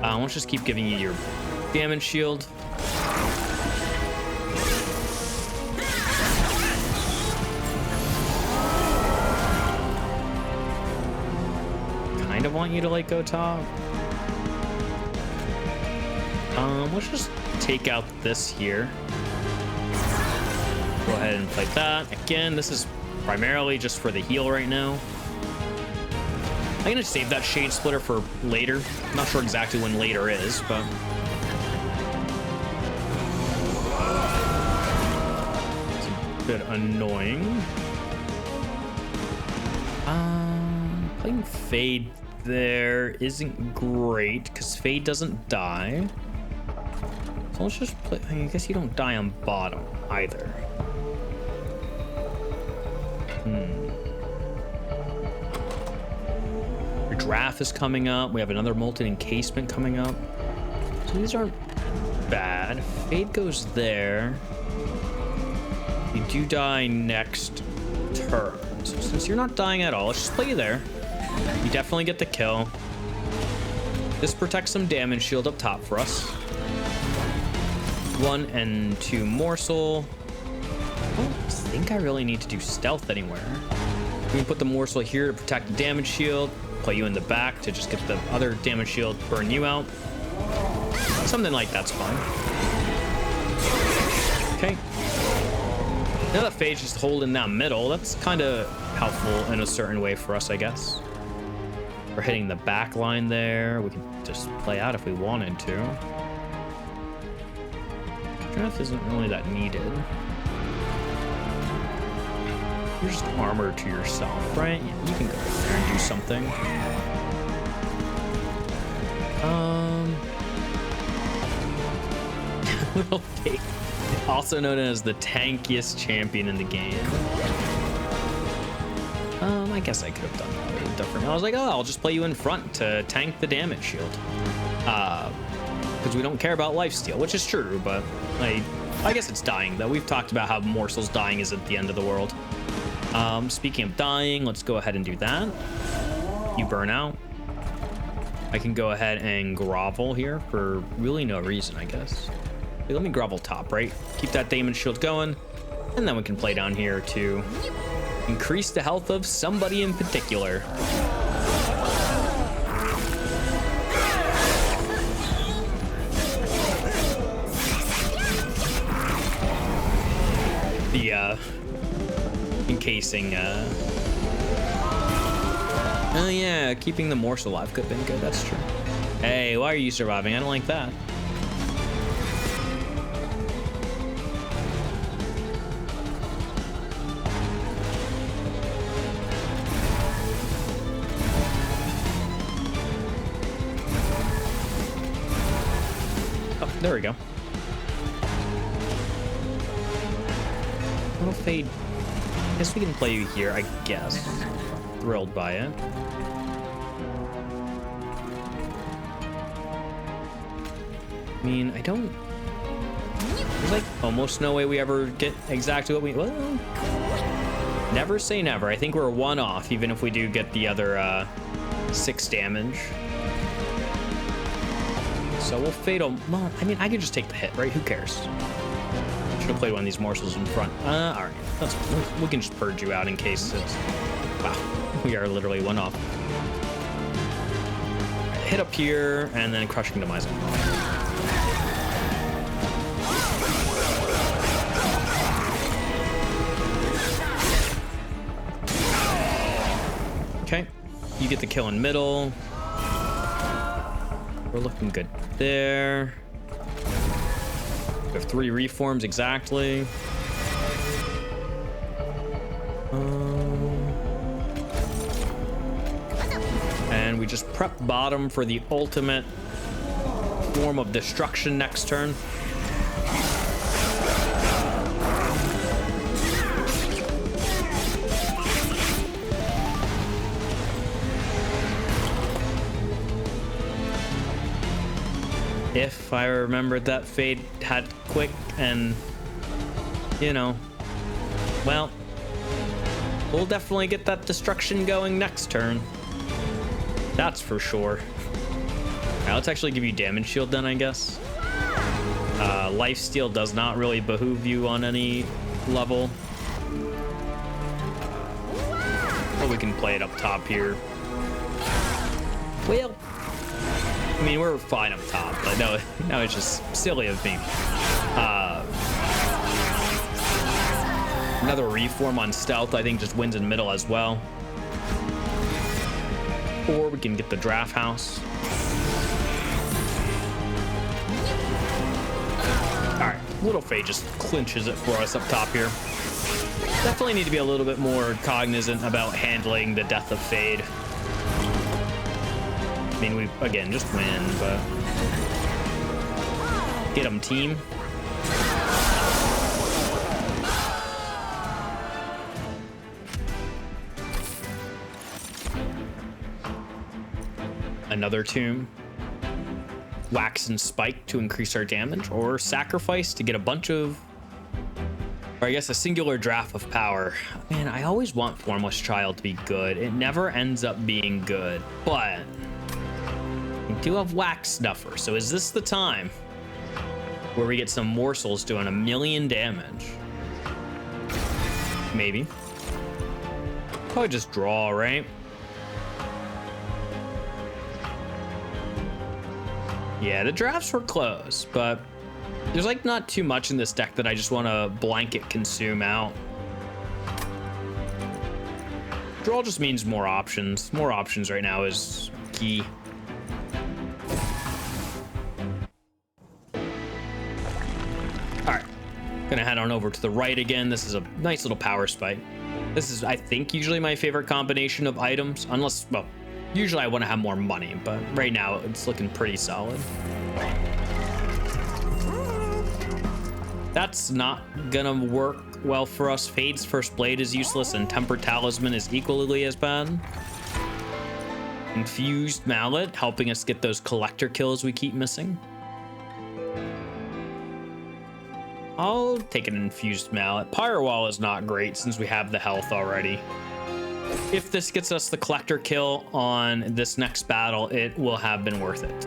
Let's just keep giving you your damage shield. Kind of want you to go top. Let's just take out this here. Go ahead and play that. Again, this is primarily just for the heal right now. I'm gonna save that Shade Splitter for later. I'm not sure exactly when later is, but it's a bit annoying. Playing Fade there isn't great because Fade doesn't die. So let's just play. I guess you don't die on bottom either. Your draft is coming up. We have another Molten Encasement coming up. So these aren't bad. Fade goes there. You do die next turn. So since you're not dying at all, let's just play you there. You definitely get the kill. This protects some damage shield up top for us. 1 and 2 morsel. I don't think I really need to do stealth anywhere. We can put the morsel here to protect the damage shield. Play you in the back to just get the other damage shield, burn you out. Something like that's fine. Okay. Now that Fade's just holding that middle, that's kind of helpful in a certain way for us, I guess. We're hitting the back line there. We can just play out if we wanted to. Draft isn't really that needed. You're just armor to yourself, right? Yeah, you can go there and do something. Little Fade, also known as the tankiest champion in the game. I guess I could have done that a little different. I was like, oh, I'll just play you in front to tank the damage shield. Because we don't care about lifesteal, which is true, but I guess it's dying, though. We've talked about how morsels dying isn't the end of the world. Speaking of dying, let's go ahead and do that. You burn out. I can go ahead and grovel here for really no reason, I guess. Hey, let me grovel top, right? Keep that damage shield going, and then we can play down here to increase the health of somebody in particular. The encasing oh yeah, keeping the morsel alive could have been good. That's true. Hey, why are you surviving? I don't like that. Oh, there we go. Little Fade. I guess we can play you here, I guess. Thrilled by it. I mean, I don't... There's like almost no way we ever get exactly what we... Well, never say never. I think we're one off, even if we do get the other 6 damage. So we'll fade them. Well, I mean, I can just take the hit, right? Who cares? Should have played one of these morsels in front. All right. We can just purge you out in case it's... Wow. We are literally one off. Right, hit up here, and then crushing demise. Okay. You get the kill in middle. We're looking good there. We have 3 reforms exactly. And we just prep bottom for the ultimate form of destruction next turn. If I remembered that Fade had quick and, you know, well, we'll definitely get that destruction going next turn. That's for sure. All right, let's actually give you damage shield then, I guess. Lifesteal does not really behoove you on any level. But we can play it up top here. Well, I mean, we're fine up top, but no, it's just silly of me. Another reform on stealth, I think, just wins in middle as well. Or we can get the draft house. All right, Little Fade just clinches it for us up top here. Definitely need to be a little bit more cognizant about handling the death of Fade. I mean, we, again, just win, but... Get him, team. Another tomb. Wax and Spike to increase our damage, or Sacrifice to get a bunch of... Or I guess a singular draft of power. Man, I always want Formless Child to be good. It never ends up being good, but... We do have Wax Snuffer, so is this the time where we get some morsels doing 1,000,000 damage? Maybe. Probably just draw, right? Yeah, the drafts were close, but there's like not too much in this deck that I just want to blanket consume out. Draw just means more options. More options right now is key. Gonna head on over to the right again. This is a nice little power spike. This is, I think, usually my favorite combination of items, unless, well, Usually I want to have more money, but right now it's looking pretty solid. That's not gonna work well for us. Fade's First Blade is useless and Tempered Talisman is equally as bad. Infused Mallet helping us get those collector kills we keep missing. I'll take an Infused Mallet. Pyre Wall is not great since we have the health already. If this gets us the collector kill on this next battle, it will have been worth it.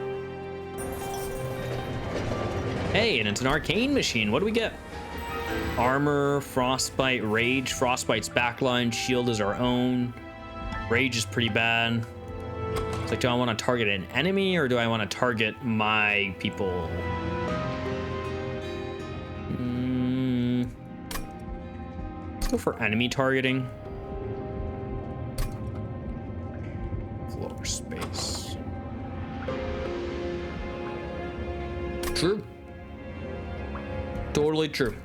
Hey, and it's an arcane machine. What do we get? Armor, Frostbite, Rage. Frostbite's backline, shield is our own. Rage is pretty bad. It's like, do I want to target an enemy or do I want to target my people? Let's go for enemy targeting. Floor space. True. Totally true.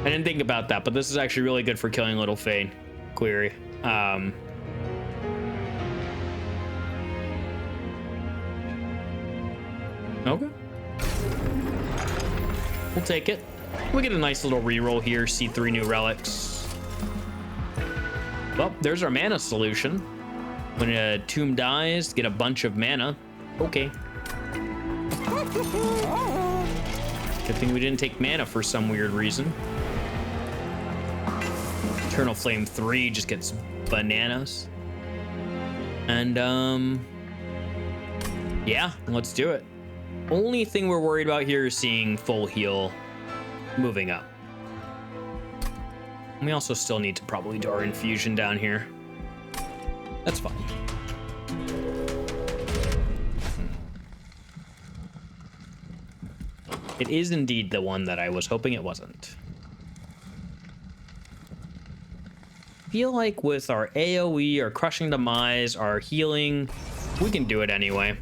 I didn't think about that, but this is actually really good for killing Little Fade. Query. Okay. We'll take it. We get a nice little reroll here. See 3 new relics. Well, there's our mana solution. When a tomb dies, get a bunch of mana. Okay. Good thing we didn't take mana for some weird reason. Eternal Flame 3 just gets bananas. And, yeah, let's do it. Only thing we're worried about here is seeing full heal moving up. We also still need to probably do our infusion down here. That's fine. It is indeed the one that I was hoping it wasn't. Feel like with our AoE, our Crushing Demise, our healing, we can do it anyway.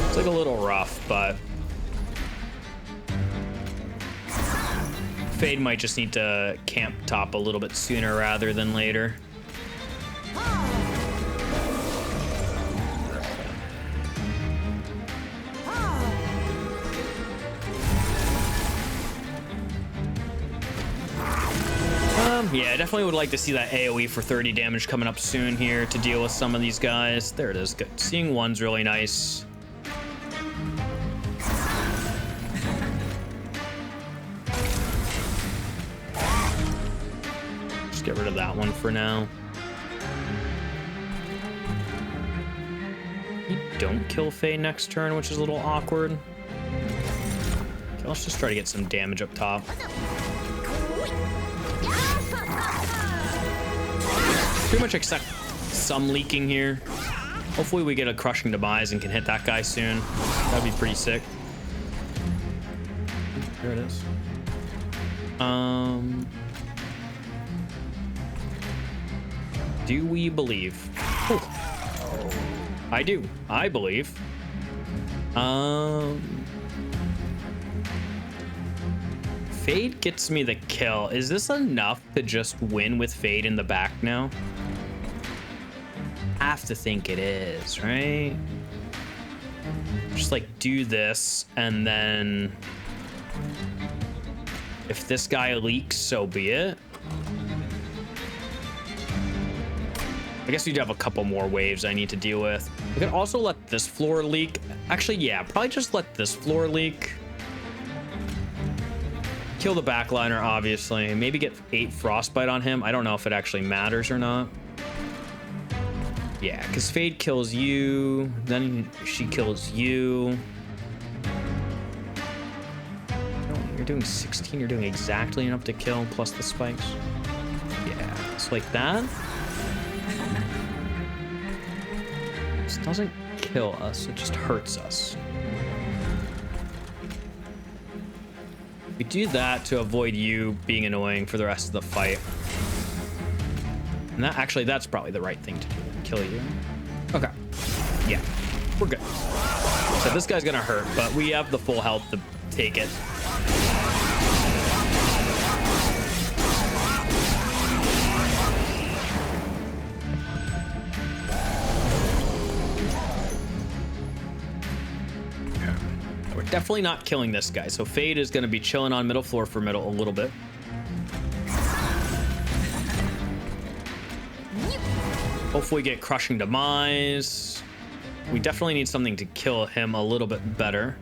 It's like a little rough, but Fade might just need to camp top a little bit sooner rather than later. Yeah, I definitely would like to see that AoE for 30 damage coming up soon here to deal with some of these guys. There it is. Good. Seeing one's really nice. Just get rid of that one for now. You don't kill Faye next turn, which is a little awkward. Okay, let's just try to get some damage up top. Pretty much expect some leaking here. Hopefully we get a Crushing Demise and can hit that guy soon. That'd be pretty sick. There it is. Do we believe? Ooh. I do. I believe. Fade gets me the kill. Is this enough to just win with Fade in the back now? Have to think it is, right? Just like do this, and then if this guy leaks, so be it. I guess we do have a couple more waves I need to deal with. We could also let this floor leak. Actually, yeah, probably just let this floor leak. Kill the backliner, obviously. Maybe get 8 Frostbite on him. I don't know if it actually matters or not. Yeah, because Fade kills you, then she kills you. No, you're doing 16, you're doing exactly enough to kill, plus the spikes. Yeah, it's like that. This doesn't kill us, it just hurts us. We do that to avoid you being annoying for the rest of the fight. And that actually, that's probably the right thing to do. Kill you. Okay. Yeah, we're good. So this guy's gonna hurt, but we have the full health to take it. definitely not killing this guy. So Fade is going to be chilling on middle floor for middle a little bit. Hopefully get Crushing Demise. We definitely need something to kill him a little bit better.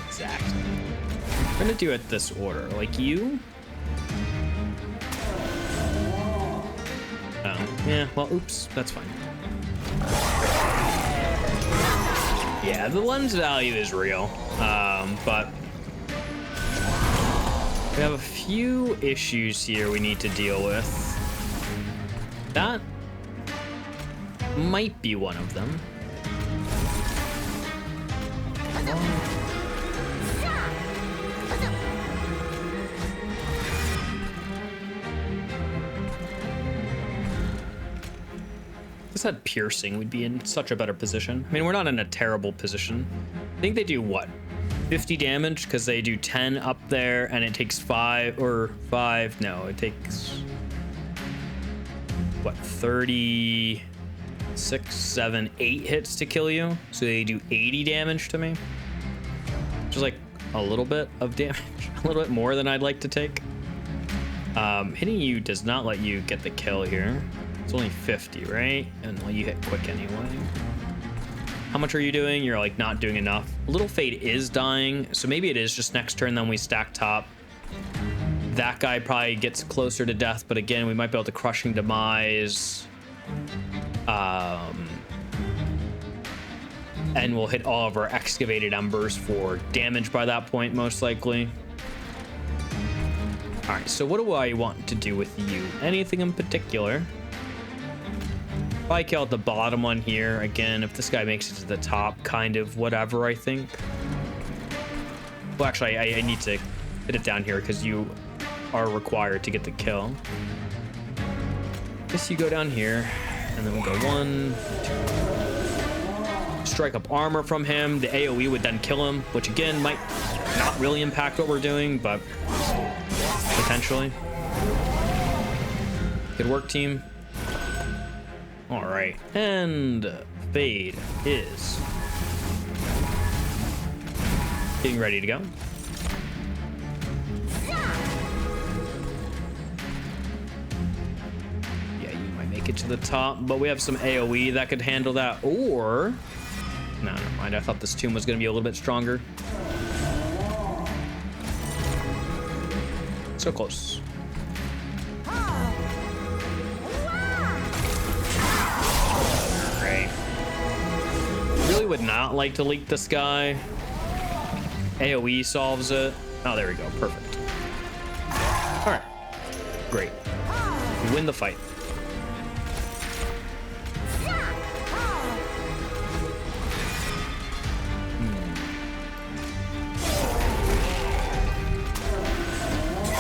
Exactly. I'm gonna do it this order. Like you. Oh, yeah, well, oops, that's fine. Yeah, the lens value is real, but we have a few issues here we need to deal with. That might be one of them. If this had piercing, we'd be in such a better position. I mean, we're not in a terrible position. I think they do what? 50 damage because they do 10 up there and it takes 5 or 5. No, it takes what, 36, 7, 8 hits to kill you. So they do 80 damage to me, which is like a little bit of damage, a little bit more than I'd like to take. Hitting you does not let you get the kill here. It's only 50, right? And well, you hit quick anyway. How much are you doing? You're like not doing enough. Little Fade is dying, so maybe it is just next turn then we stack top. That guy probably gets closer to death, but again, we might be able to Crushing Demise. And we'll hit all of our Excavated Embers for damage by that point, most likely. All right, so what do I want to do with you? Anything in particular? Probably kill out the bottom one here. Again, if this guy makes it to the top, kind of whatever, I think. Well, actually, I need to hit it down here because you are required to get the kill. Guess you go down here, and then we'll go 1, 2. Strike up armor from him. The AoE would then kill him, which again might not really impact what we're doing, but potentially. Good work, team. All right, and Fade is getting ready to go. Yeah, you might make it to the top, but we have some AoE that could handle that, or... No, never mind, I thought this tomb was gonna be a little bit stronger. So close. Really would not like to leak this guy. AoE solves it. Oh, there we go. Perfect. All right. Great. We win the fight.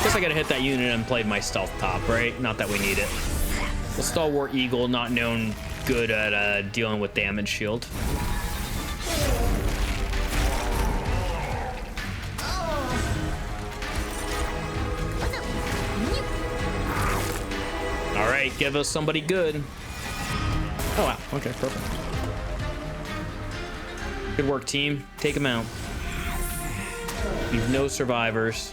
Guess I gotta hit that unit and play my stealth top, right? Not that we need it. The Stalwart Eagle, not known good at dealing with damage shield. All right, give us somebody good. Oh, wow. Okay, perfect. Good work, team. Take him out. Leave no survivors.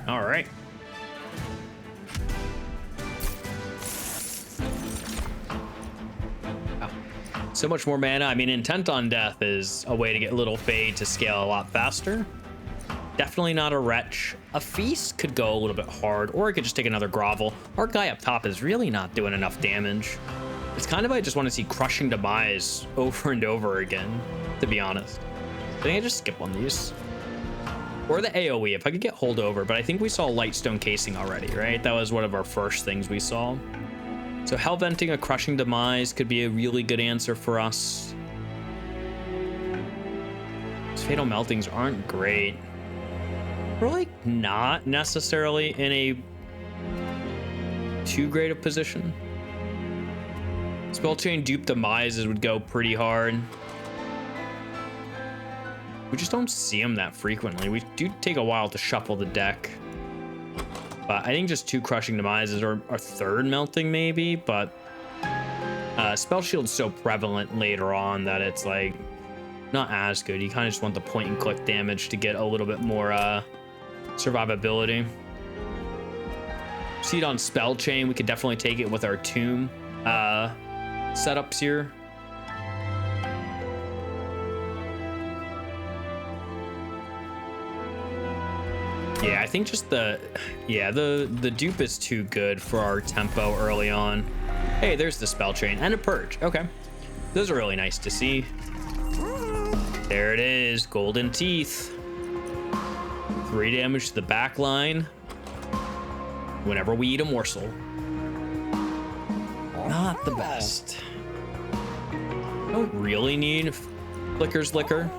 All right. So much more mana. I mean, Intent on Death is a way to get Little Fade to scale a lot faster. Definitely not a Wretch. A Feast could go a little bit hard, or I could just take another Grovel. Our guy up top is really not doing enough damage. It's kind of, I just want to see Crushing Demise over and over again, to be honest. I think I just skip on these. Or the AoE, if I could get Holdover, but I think we saw Lightstone Casing already, right? That was one of our first things we saw. So Hell Venting a Crushing Demise could be a really good answer for us. These Fatal Meltings aren't great. We're like not necessarily in a too great a position. Spell chain dupe demises would go pretty hard. We just don't see them that frequently. We do take a while to shuffle the deck. But I think just 2 crushing demises or a 3rd melting maybe, but spell shield's so prevalent later on that it's like not as good. You kind of just want the point and click damage to get a little bit more survivability. See it on spell chain. We could definitely take it with our tomb setups here. Yeah, I think just the dupe is too good for our tempo early on. Hey, there's the spell chain and a purge. Okay, those are really nice to see. There it is, golden teeth. 3 damage to the back line whenever we eat a morsel. Not the best. Don't really need Flicker's Liquor.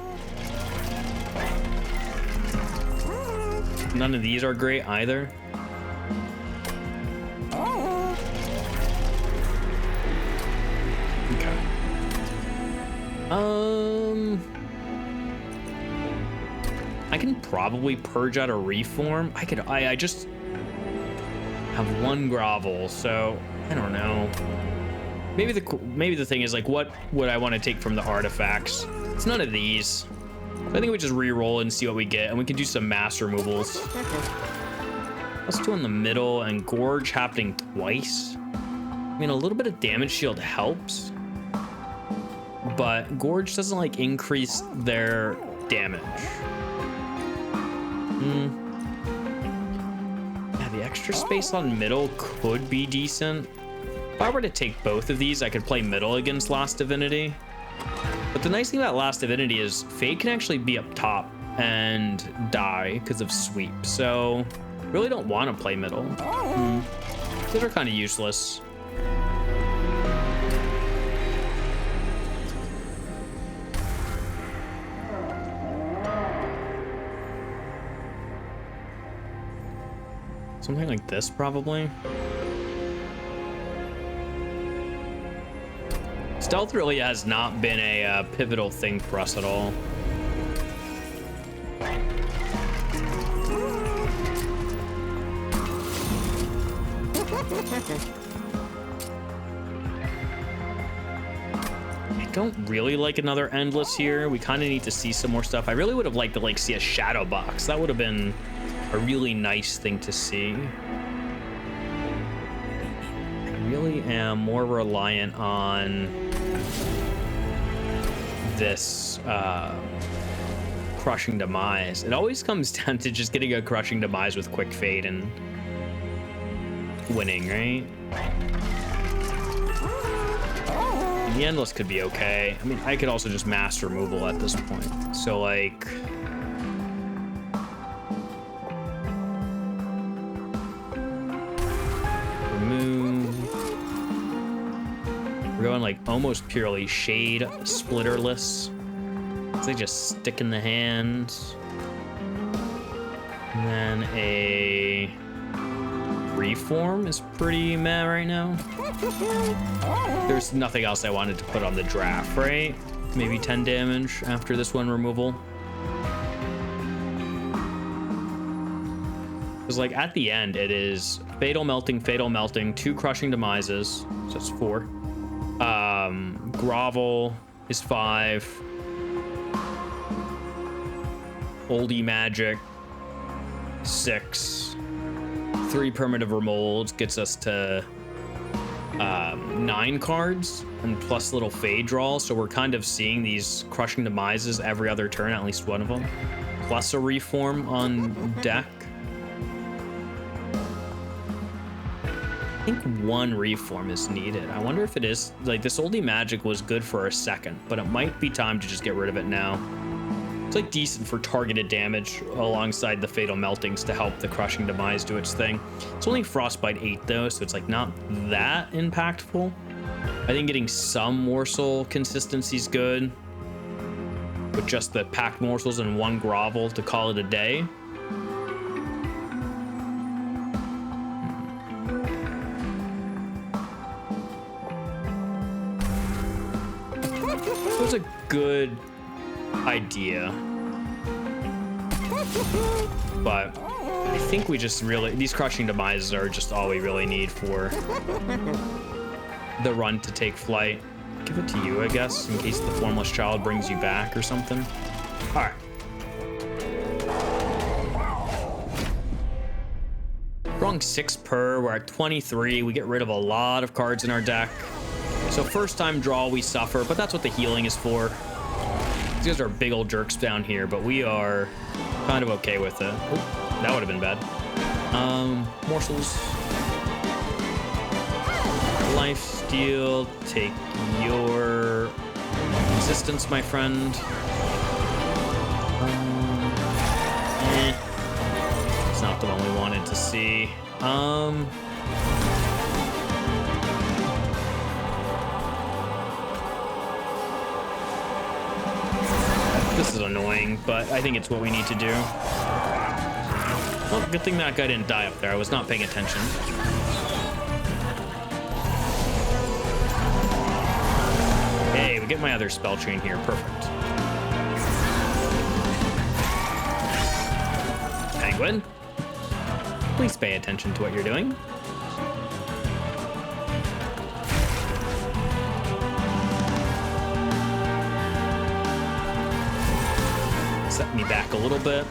None of these are great either. Okay. I can probably purge out a reform. I just have 1 grovel, so I don't know. Maybe the thing is like, what would I want to take from the artifacts? It's none of these. I think we just re-roll and see what we get, and we can do some mass removals. Let's do in the middle, and Gorge happening twice. I mean, a little bit of damage shield helps, but Gorge doesn't like increase their damage. Yeah, the extra space on middle could be decent. If I were to take both of these, I could play middle against Last Divinity. But the nice thing about Last Divinity is Fade can actually be up top and die because of sweep. So really don't want to play middle. Those are kind of useless. Something like this, probably. Stealth really has not been a pivotal thing for us at all. I don't really like another Endless here. We kind of need to see some more stuff. I really would have liked to like see a shadow box. That would have been a really nice thing to see. I really am more reliant on this Crushing Demise. It always comes down to just getting a Crushing Demise with quick fade and winning, right? And the Endless could be okay. I mean, I could also just mass removal at this point. So like, we're going like almost purely shade splitterless. They just stick in the hands. And then a reform is pretty meh right now. There's nothing else I wanted to put on the draft, right? Maybe 10 damage after this one removal. Because like at the end it is fatal melting, 2 crushing demises, so that's 4. Grovel is 5. Oldie Magic 6. 3 primitive remolds gets us to 9 cards and plus little fade draw. So we're kind of seeing these crushing demises every other turn, at least one of them, plus a reform on deck. I think 1 reform is needed. I wonder if it is, like, this oldie magic was good for a second, but it might be time to just get rid of it now. It's like decent for targeted damage alongside the fatal meltings to help the crushing demise do its thing. It's only frostbite 8 though, so it's like not that impactful. I think getting some morsel consistency is good, with just the packed morsels and 1 grovel to call it a day. was a good idea. But I think we just really, these crushing demises are just all we really need for the run to take flight. Give it to you, I guess, in case the formless child brings you back or something. All right. Drawing 6 per, we're at 23. We get rid of a lot of cards in our deck. So first time draw, we suffer, but that's what the healing is for. These guys are big old jerks down here, but we are kind of okay with it. Oh, that would have been bad. Morsels. Lifesteal, take your resistance, my friend. It's not the one we wanted to see. This is annoying, but I think it's what we need to do. Well, good thing that guy didn't die up there. I was not paying attention. Hey, we get my other spell chain here. Perfect. Penguin, please pay attention to what you're doing. Set me back a little bit.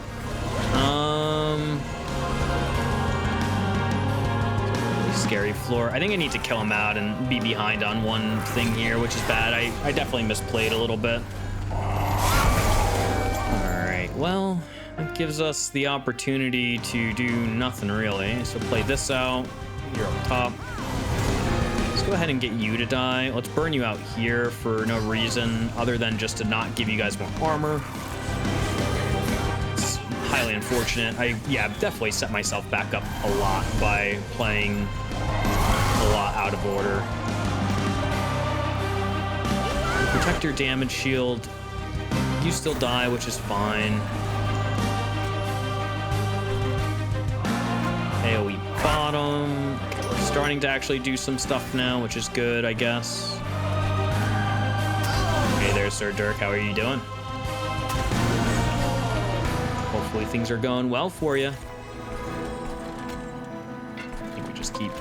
Scary floor. I think I need to kill him out and be behind on one thing here, which is bad. I definitely misplayed a little bit. All right, well, it gives us the opportunity to do nothing really. So play this out. You're up top. Let's go ahead and get you to die. Let's burn you out here for no reason other than just to not give you guys more armor. It's highly unfortunate. Yeah, definitely set myself back up a lot by playing a lot out of order. Protect your damage shield. You still die, which is fine. AoE bottom. Okay, we're starting to actually do some stuff now, which is good, I guess. Hey there, Sir Dirk. How are you doing? Hopefully things are going well for you. I think we just keep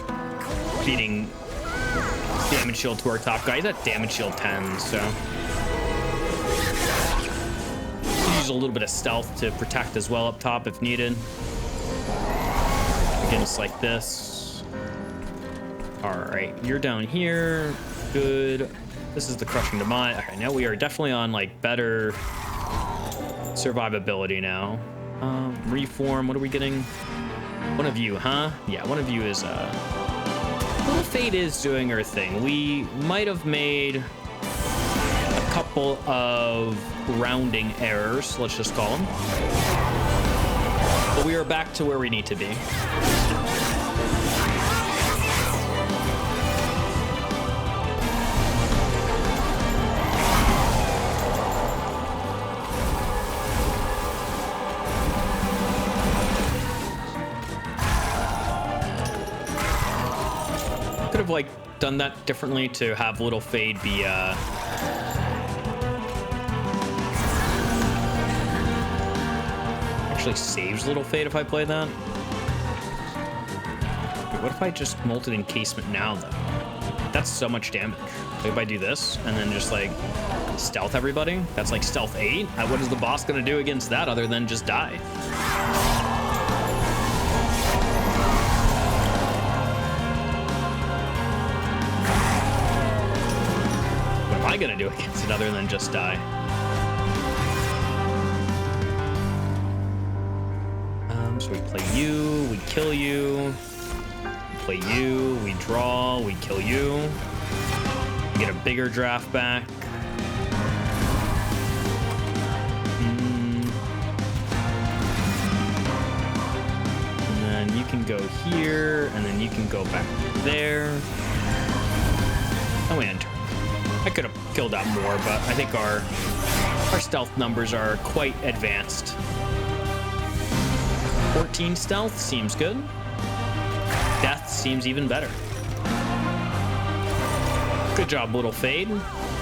feeding damage shield to our top guy. He's at damage shield 10, so use a little bit of stealth to protect as well up top if needed against like this. All right, you're down here. Good. This is the crushing demise. Okay, now we are definitely on like better survivability now. Reform. What are we getting? One of you, huh? Yeah, one of you is Little Fate is doing her thing. We might have made a couple of rounding errors, let's just call them. But we are back to where we need to be. Could have like done that differently to have Little Fade be actually saves Little Fade if I play that. Wait, what if I just Molten Encasement now though? That's so much damage. Like if I do this and then just like stealth everybody, that's like stealth 8. What is the boss gonna do against that other than just die? Gonna do against it other than just die? So we play you, we kill you, we play you, we draw, we kill you, we get a bigger draft back. And then you can go here, and then you can go back there. And we enter. I could have killed out more, but I think our stealth numbers are quite advanced. 14 stealth seems good. Death seems even better. Good job, Little Fade.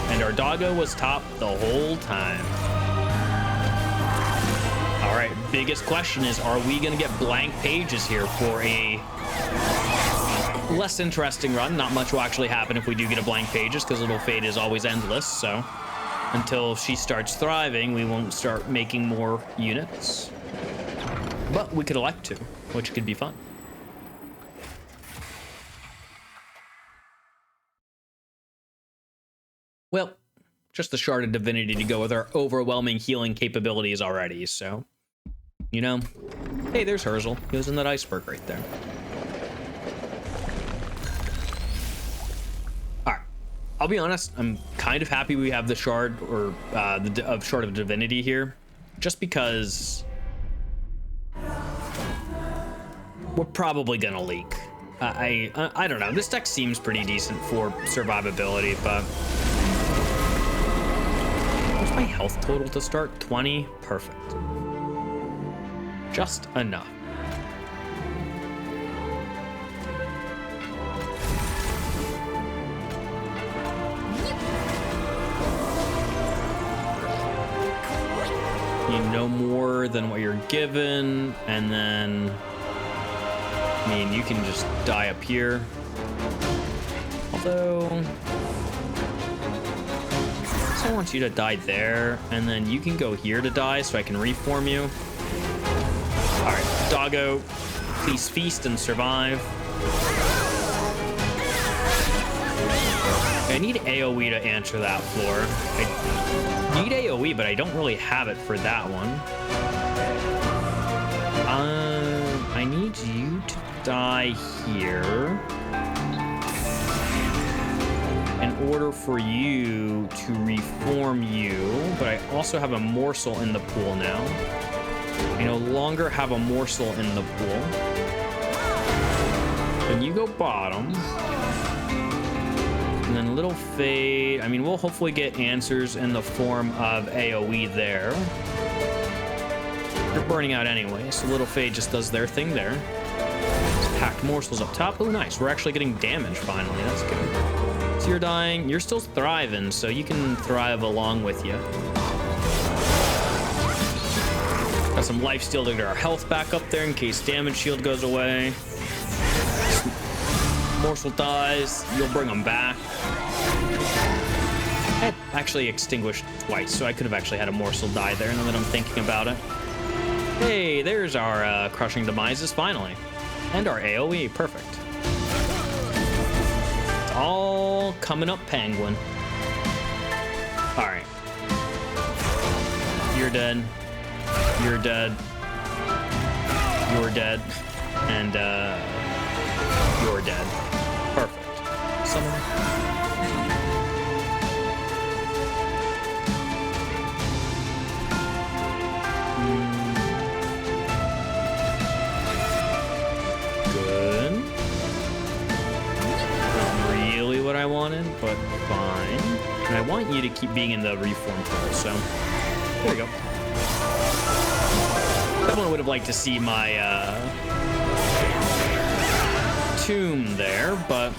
And our doggo was top the whole time. All right, biggest question is, are we gonna get blank pages here for a less interesting run? Not much will actually happen if we do get a blank pages, because Little Fade is always endless, so until she starts thriving, we won't start making more units. But we could elect to, which could be fun. Well, just the Shard of Divinity to go with our overwhelming healing capabilities already, so, you know. Hey, there's Herzl. He was in that iceberg right there. All right. I'll be honest, I'm kind of happy we have the Shard, or the Shard of Divinity here, just because we're probably gonna leak. I don't know. This deck seems pretty decent for survivability, but what's my health total to start? 20? Perfect. Just enough. You know more than what you're given, and then, I mean, you can just die up here. Although, I want you to die there, and then you can go here to die so I can reform you. All right, doggo, please feast and survive. I need AoE to answer that floor. I need AoE, but I don't really have it for that one. I need you to die here in order for you to reform you, but I also have a morsel in the pool now. I no longer have a morsel in the pool. Then you go bottom. And then Little Fade, I mean, we'll hopefully get answers in the form of AoE there. They're burning out anyway, so Little Fade just does their thing there. Pact morsels up top. Oh, nice. We're actually getting damage finally. That's good. So you're dying. You're still thriving, so you can thrive along with you. Got some lifesteal to get our health back up there in case damage shield goes away. Morsel dies. You'll bring them back. I actually extinguished twice, so I could have actually had a morsel die there now that I'm thinking about it. Hey, there's our crushing demises finally. And our AoE, perfect. It's all coming up, Penguin. All right. You're dead. You're dead. You're dead. And you're dead. Perfect. Summon. What I wanted, but fine. And I want you to keep being in the reform pool, so there we go. Definitely would have liked to see my tomb there, but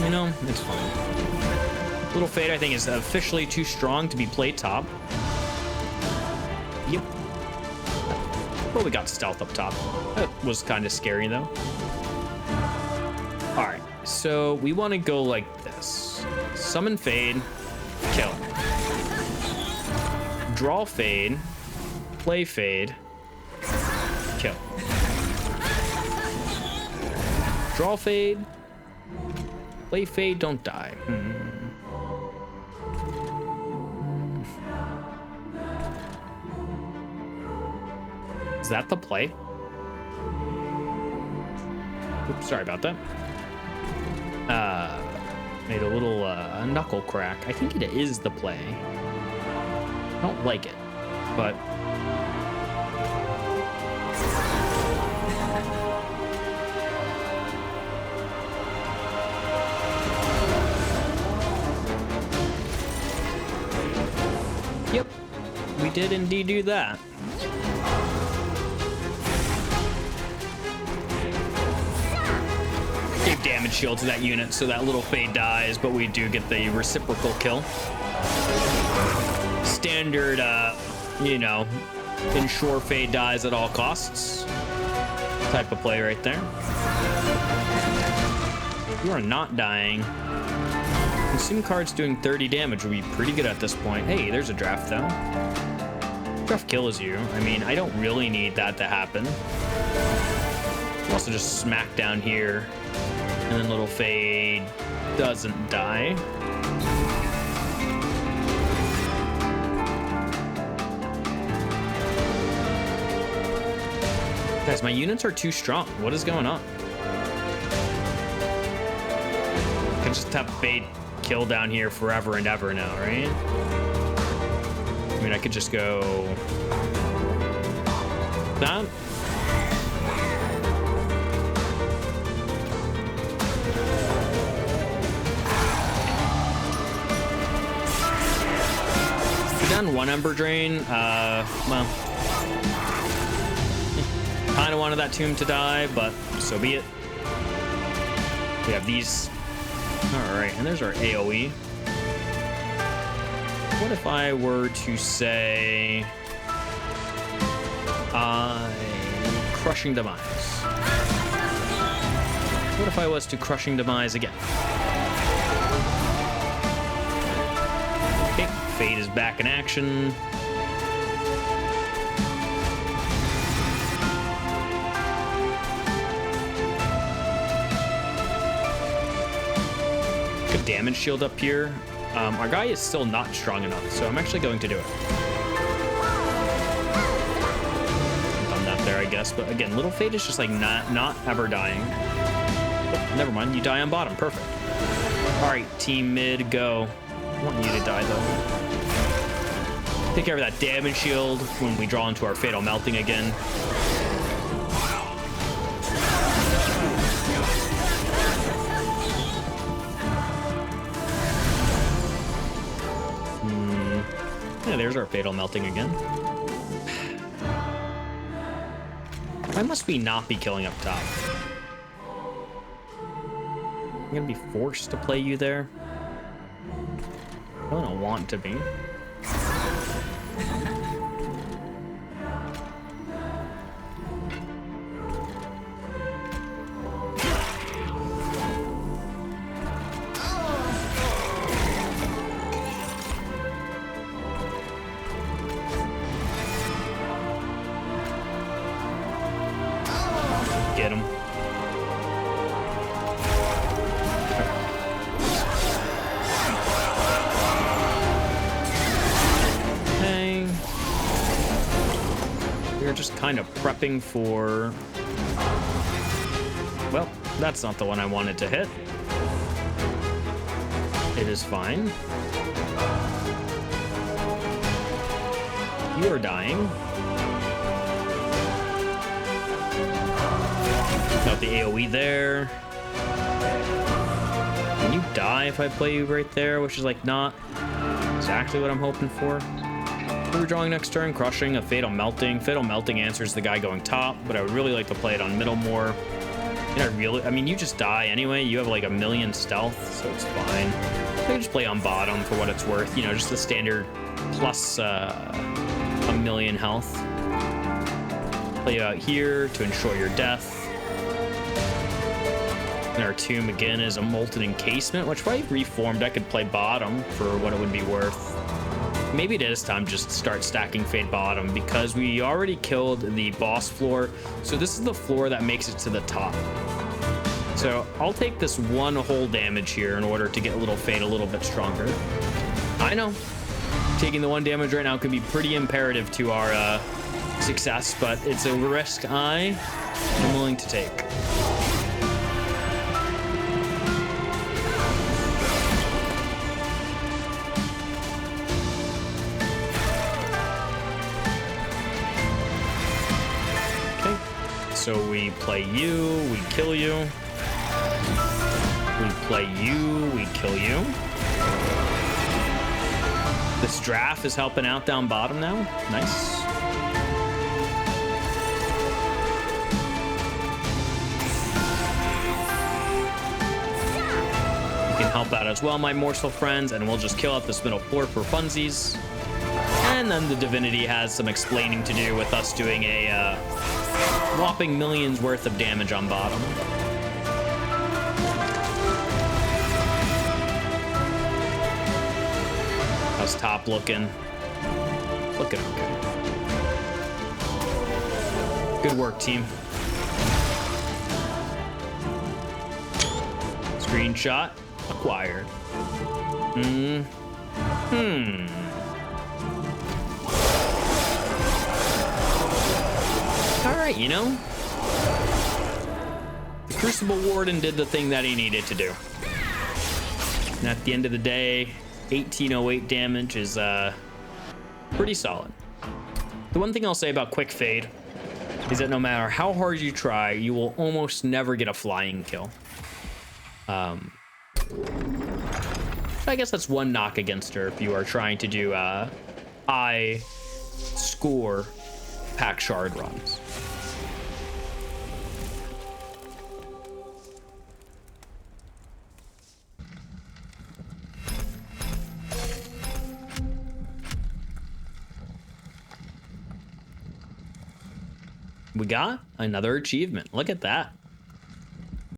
you know, it's fine. Little Fade, I think, is officially too strong to be played top. Yep. Well, we got stealth up top. That was kind of scary though. All right. So we want to go like this. Summon Fade, kill. Draw Fade, play Fade, kill. Draw Fade, play Fade, don't die. Is that the play? Oops, sorry about that. Made a little knuckle crack. I think it is the play. I don't like it, but yep, we did indeed do that. Gave damage shield to that unit so that little fade dies, but we do get the reciprocal kill. Standard, you know, ensure fade dies at all costs type of play right there. You are not dying. Consume cards doing 30 damage would be pretty good at this point. Hey, there's a draft though. Draft kills you. I mean, I don't really need that to happen. Also just smack down here, and then little fade doesn't die. Guys, my units are too strong. What is going on? I can just have fade kill down here forever and ever now, right? I mean, I could just go that. Done one Ember Drain. Well, kind of wanted that tomb to die, but so be it. We have these. All right, and there's our AoE. What if I were to say Crushing Demise? What if I was to Crushing Demise again? Okay, Fade is back in action. Good damage shield up here. Our guy is still not strong enough, so I'm actually going to do it. Done that there, I guess. But again, little Fade is just like not ever dying. Oh, never mind, you die on bottom. Perfect. All right, team mid, go. I want you to die though. Take care of that damage shield when we draw into our Fatal Melting again. Yeah, there's our Fatal Melting again. Why must we not be killing up top? I'm gonna be forced to play you there. I don't want to be. Get him. Okay. We're just kind of prepping for... Well, that's not the one I wanted to hit. It is fine. You are dying. Got the AoE there. Can you die if I play you right there? Which is like not exactly what I'm hoping for. We're drawing next turn, crushing a Fatal Melting. Fatal Melting answers the guy going top, but I would really like to play it on middle more. I mean, you just die anyway. You have like 1,000,000 stealth, so it's fine. I can just play on bottom for what it's worth. You know, just the standard plus 1,000,000 health. Play you out here to ensure your death. And our tomb again is a Molten Encasement, which if I reformed, I could play bottom for what it would be worth. Maybe it is time to just start stacking Fade bottom because we already killed the boss floor. So this is the floor that makes it to the top. So I'll take this one whole damage here in order to get a little Fade a little bit stronger. I know taking the one damage right now could be pretty imperative to our success, but it's a risk I'm willing to take. So we play you, we kill you. We play you, we kill you. This draft is helping out down bottom now. Nice. help out as well, my morsel friends, and we'll just kill out this middle floor for funsies. And then the divinity has some explaining to do with us doing a whopping millions worth of damage on bottom. How's top looking? Looking okay. Good work, team. Screenshot acquired. All right, you know, the Crucible Warden did the thing that he needed to do. And at the end of the day, 1808 damage is pretty solid. The one thing I'll say about quick fade is that no matter how hard you try, you will almost never get a flying kill. So I guess that's one knock against her if you are trying to do high score Pact shard runs. We got another achievement. Look at that.